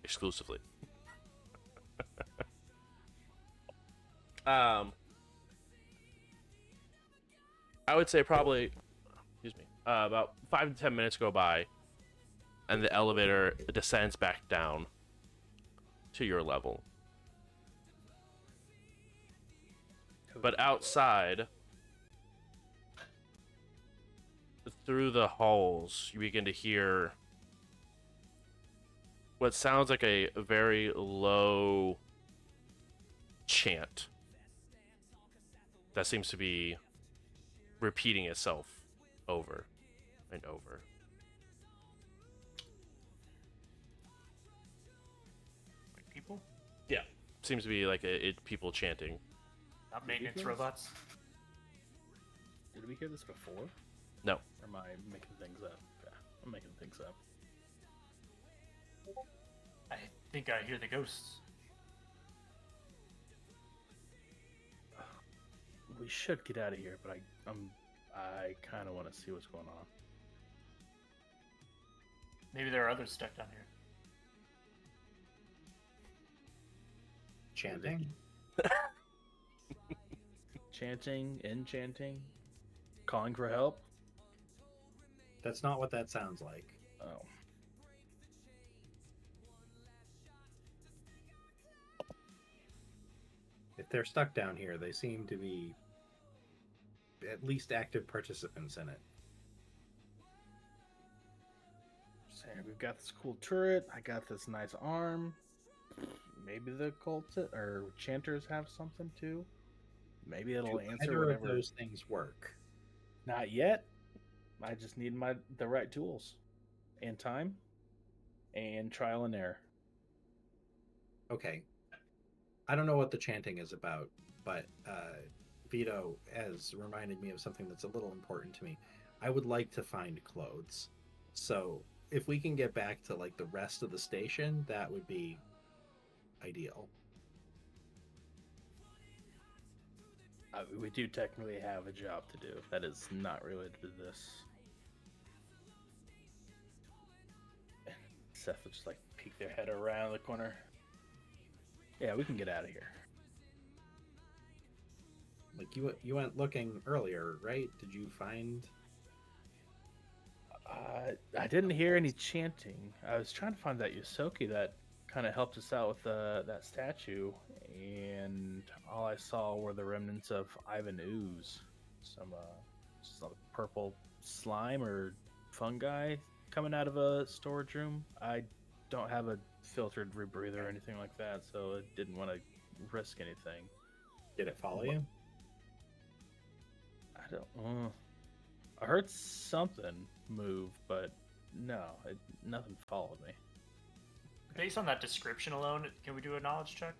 exclusively. I would say probably, excuse me, about 5 to 10 minutes go by, and the elevator descends back down to your level. But outside, through the halls, you begin to hear what sounds like a very low chant that seems to be repeating itself over and over. Like people? Yeah, seems to be like people chanting. Not maintenance robots. Did we hear this before? No. Or am I making things up? Yeah, I'm making things up. I think I hear the ghosts. We should get out of here, but I kind of want to see what's going on. Maybe there are others stuck down here. chanting. Chanting, enchanting, calling for help. That's not what that sounds like. Oh. If they're stuck down here, they seem to be at least active participants in it. So we've got this cool turret. I got this nice arm. Maybe the cultists or chanters have something too. Maybe it'll Do answer either whatever. of those things work? Not yet. I just need the right tools, and time, and trial and error. Okay. I don't know what the chanting is about, but Vito has reminded me of something that's a little important to me. I would like to find clothes. So if we can get back to like the rest of the station, that would be ideal. We do technically have a job to do. That is not related to this. Seth will just like peek their head around the corner. Yeah, we can get out of here. Like you went looking earlier, right? Did you find? I didn't hear any chanting. I was trying to find that Yosoki that kind of helped us out with that statue, and all I saw were the remnants of Ivan Ooze, some purple slime or fungi coming out of a storage room. I don't have a filtered rebreather or anything like that, so I didn't want to risk anything. Did it follow you? I don't. I heard something move, but no, nothing followed me. Based on that description alone, can we do a knowledge check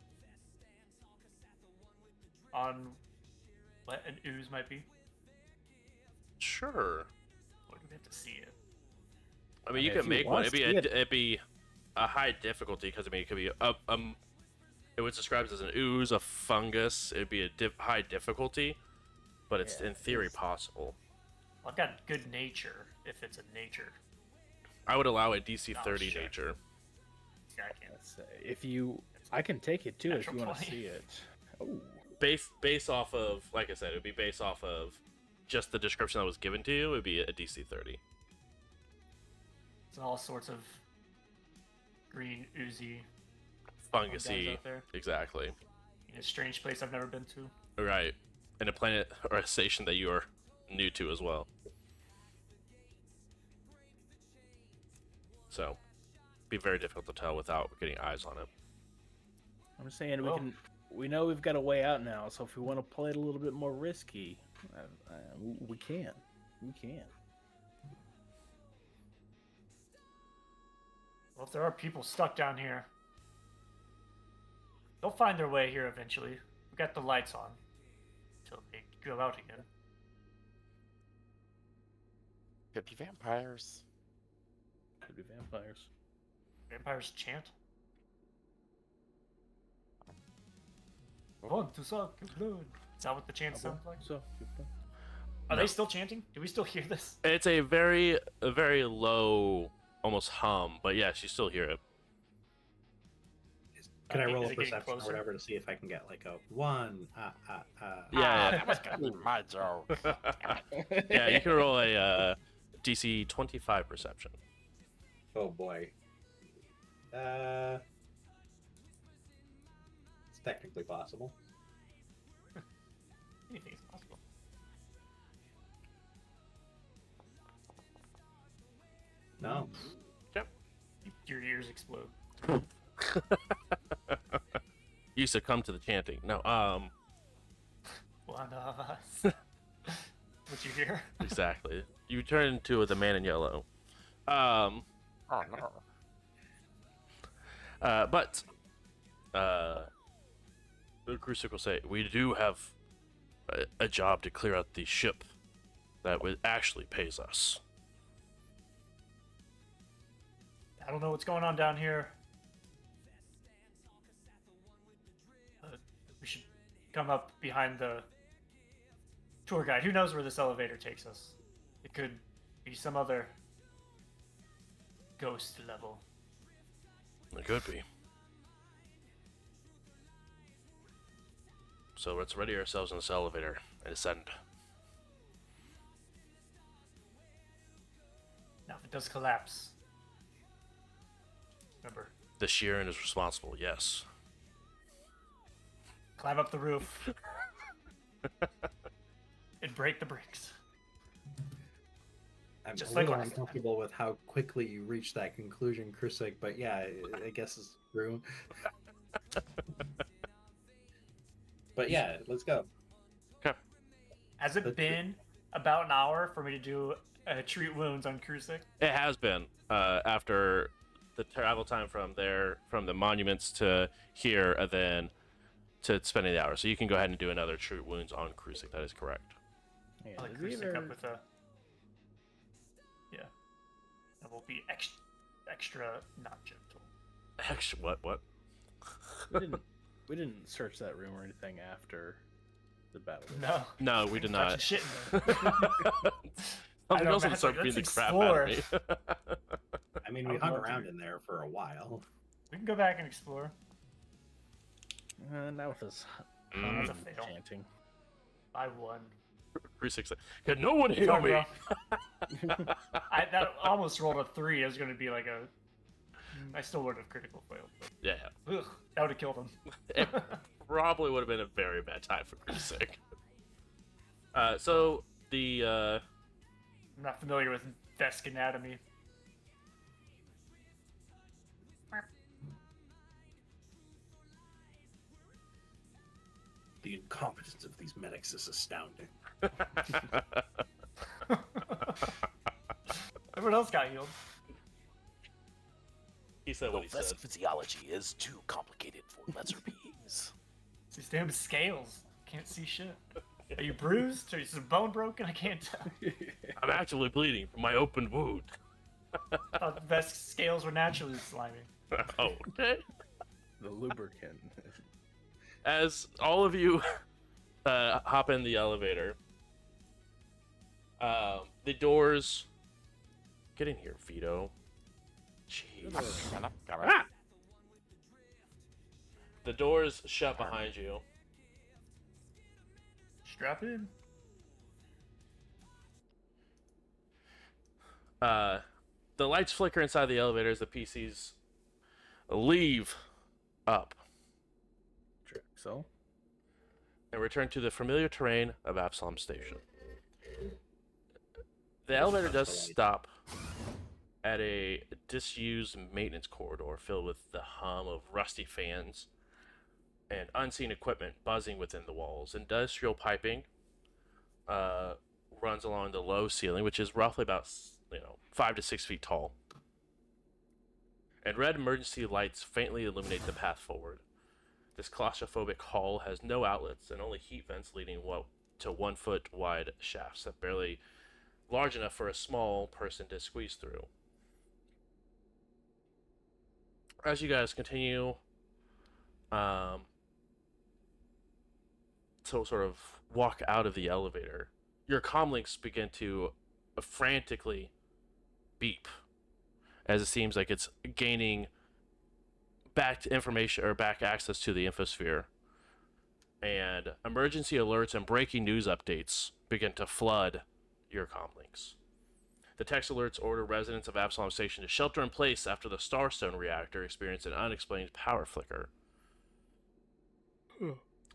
on what an ooze might be? Sure. Or do we have to see it? I mean, you if can you make one. want It'd be to see it'd be a high difficulty because I mean it could be it was described as an ooze, a fungus. It'd be a high difficulty, but it's Yeah, in theory it's- possible. Well, I've got good nature if it's a nature. I would allow a DC Oh, 30 shit. nature. Yeah, I can't. Let's say if you, I can take it too if Natural you want to 20. see it. Oh, Based off of, like I said, it would be based off of just the description that was given to you. It would be a DC 30. It's all sorts of green, oozy guys Fungusy, out there exactly. in a strange place I've never been to. Right, and a planet or a station that you are new to as well. So, be very difficult to tell without getting eyes on it. I'm saying Well- we know we've got a way out now. So if we want to play it a little bit more risky, we can. We can. Well, if there are people stuck down here, they'll find their way here eventually. We got the lights on until they go out again. Could be vampires. Could be vampires. Vampires chant. I want to suck your blood. Is that what the chant sounds like? So Are No. they still chanting? Do we still hear this? It's a very low, almost hum, but yes, you still hear it. Can I roll Is a it getting perception or closer? whatever to see if I can get like a 1? Yeah, That was gonna be my joke. yeah, you can roll a DC 25 perception. Oh boy. It's technically possible. Anything's possible. No. Your ears explode. You succumb to the chanting. No, One of us. What you hear? exactly. You turn into the man in yellow. Oh no. But the Crucic will say, we do have a job to clear out the ship that actually pays us. I don't know what's going on down here. We should come up behind the tour guide. Who knows where this elevator takes us? It could be some other ghost level. It could be. So let's ready ourselves in this elevator and ascend. Now, if it does collapse, remember, The Sheeran is responsible, yes. climb up the roof and break the bricks. I'm Just a like little last time. uncomfortable with how quickly you reached that conclusion, Crucic, but yeah, I guess it's true. But yeah, let's go. Has it been about an hour for me to do treat wounds on Crucic? It has been after the travel time from the monuments to here, and then to spending the hour. So you can go ahead and do another treat wounds on Crucic. That is correct. yeah, I like does he Crucic ever- up with a... Yeah. That will be extra not gentle. Actually, what? we didn't search that room or anything after the battle. No. No, we did not. Touching shit in there. Something know, else would Matt's start like, beating the "Let's crap out of me. I mean, we I'd hung love to. around in there for a while. We can go back and explore. Not with this That's a Mm. fail. chanting. I won. Crucic said, "Can no one hear Sorry, me?" bro. That almost rolled a 3. It was going to be like a... I still would have critical failed. Yeah, Ugh, that would have killed him. it probably would have been a very bad time for Crucic. So the I'm not familiar with Vesk anatomy. The incompetence of these medics is astounding. Everyone else got healed. He said what he said. Physiology is too complicated for lesser beings. These damn scales. Can't see shit. Are you bruised? Are you some bone broken? I can't tell. I'm actively bleeding from my open wound. I thought the best scales were naturally slimy. Oh, okay. The lubricant. As all of you hop in the elevator, the doors. Get in here, Vito. Jeez. Ah! The doors shut behind you. Strap in. The lights flicker inside the elevator as the PCs leave up So, and return to the familiar terrain of Absalom Station. The elevator does stop at a disused maintenance corridor filled with the hum of rusty fans and unseen equipment buzzing within the walls. Industrial piping runs along the low ceiling, which is roughly about 5 to 6 feet tall. And red emergency lights faintly illuminate the path forward. This claustrophobic hall has no outlets and only heat vents leading to 1 foot wide shafts that barely large enough for a small person to squeeze through. As you guys continue to sort of walk out of the elevator, your comlinks begin to frantically beep as it seems like it's gaining back information or back access to the infosphere. And emergency alerts and breaking news updates begin to flood your comlinks. The text alerts order residents of Absalom Station to shelter in place after the Starstone reactor experienced an unexplained power flicker.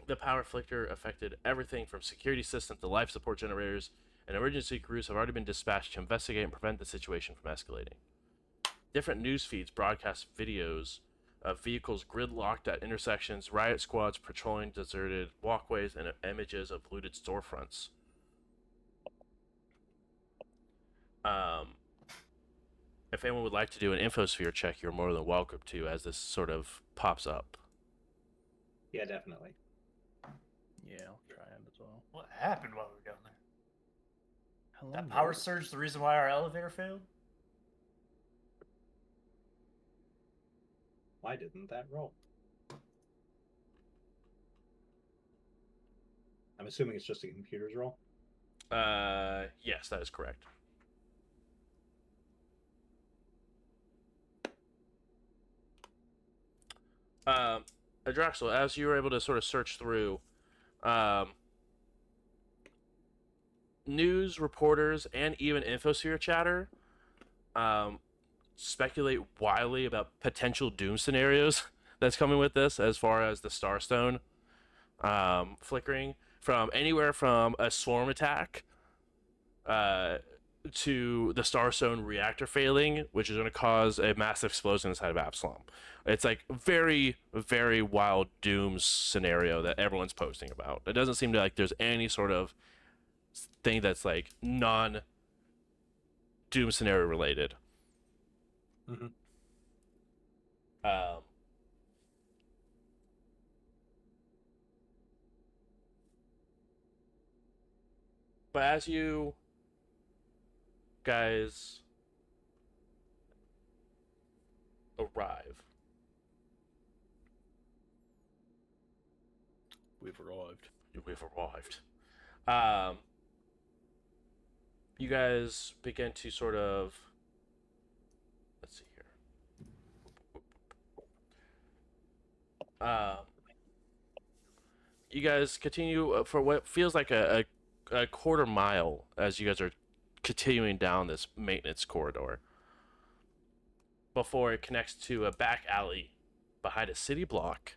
The power flicker affected everything from security systems to life support generators, and emergency crews have already been dispatched to investigate and prevent the situation from escalating. Different news feeds broadcast videos of vehicles gridlocked at intersections, riot squads patrolling deserted walkways, and images of looted storefronts. If anyone would like to do an infosphere check, you're more than welcome to, as this sort of pops up. Yeah, definitely. yeah, I'll try it as well. What happened while we were down there? How That long power was it? surge the reason why our elevator failed? Why didn't that roll? I'm assuming it's just a computer's roll. Yes, that is correct. Adraxel, as you were able to sort of search through, news reporters and even infosphere chatter speculate wildly about potential doom scenarios that's coming with this, as far as the Starstone flickering, from anywhere from a swarm attack to the Starstone reactor failing, which is going to cause a massive explosion inside of Absalom. It's like very, very wild dooms scenario that everyone's posting about. It doesn't seem to like there's any sort of thing that's like non doom scenario related. Mm-hmm. But as you guys arrive, We've arrived. You guys begin to sort of, let's see here. You guys continue for what feels like a quarter mile as you guys are continuing down this maintenance corridor before it connects to a back alley behind a city block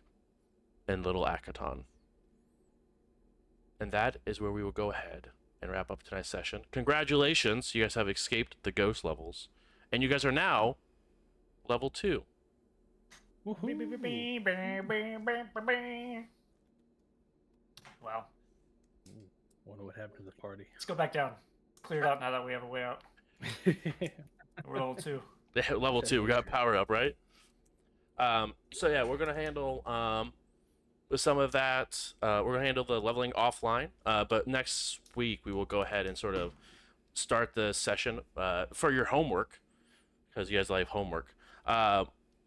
in Little Akaton. And that is where we will go ahead and wrap up tonight's session. Congratulations, you guys have escaped the ghost levels. And you guys are now level 2. Wow. Wonder what happened to the party. Let's go back down. Cleared out now that we have a way out. We're level 2. Level 2, we got power up, right? So yeah, we're gonna handle with some of that. We're gonna handle the leveling offline. But next week we will go ahead and sort of start the session for your homework, because you guys like homework.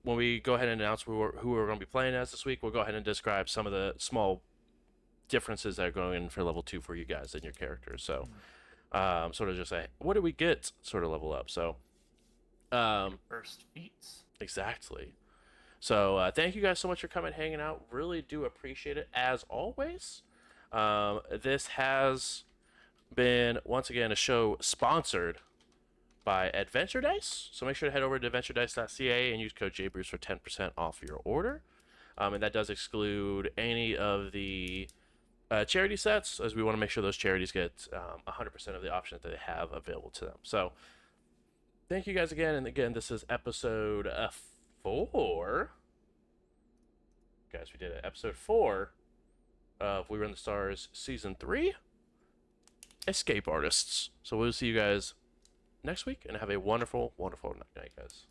When we go ahead and announce who we're going to be playing as this week, we'll go ahead and describe some of the small differences that are going in for level 2 for you guys and your characters. So, sort of just say, what do we get? Sort of level up. So, First feats. exactly. So, thank you guys so much for coming, hanging out. Really do appreciate it as always. This has been once again a show sponsored by Adventure Dice. So make sure to head over to adventuredice.ca and use code JBruce for 10% off your order. And that does exclude any of the charity sets, as we want to make sure those charities get 100% of the options that they have available to them. So thank you guys again. And again, this is episode 4. Guys, we did it. Episode 4 of We Run the Stars Season 3, Escape Artists. So we'll see you guys next week, and have a wonderful, wonderful night, guys.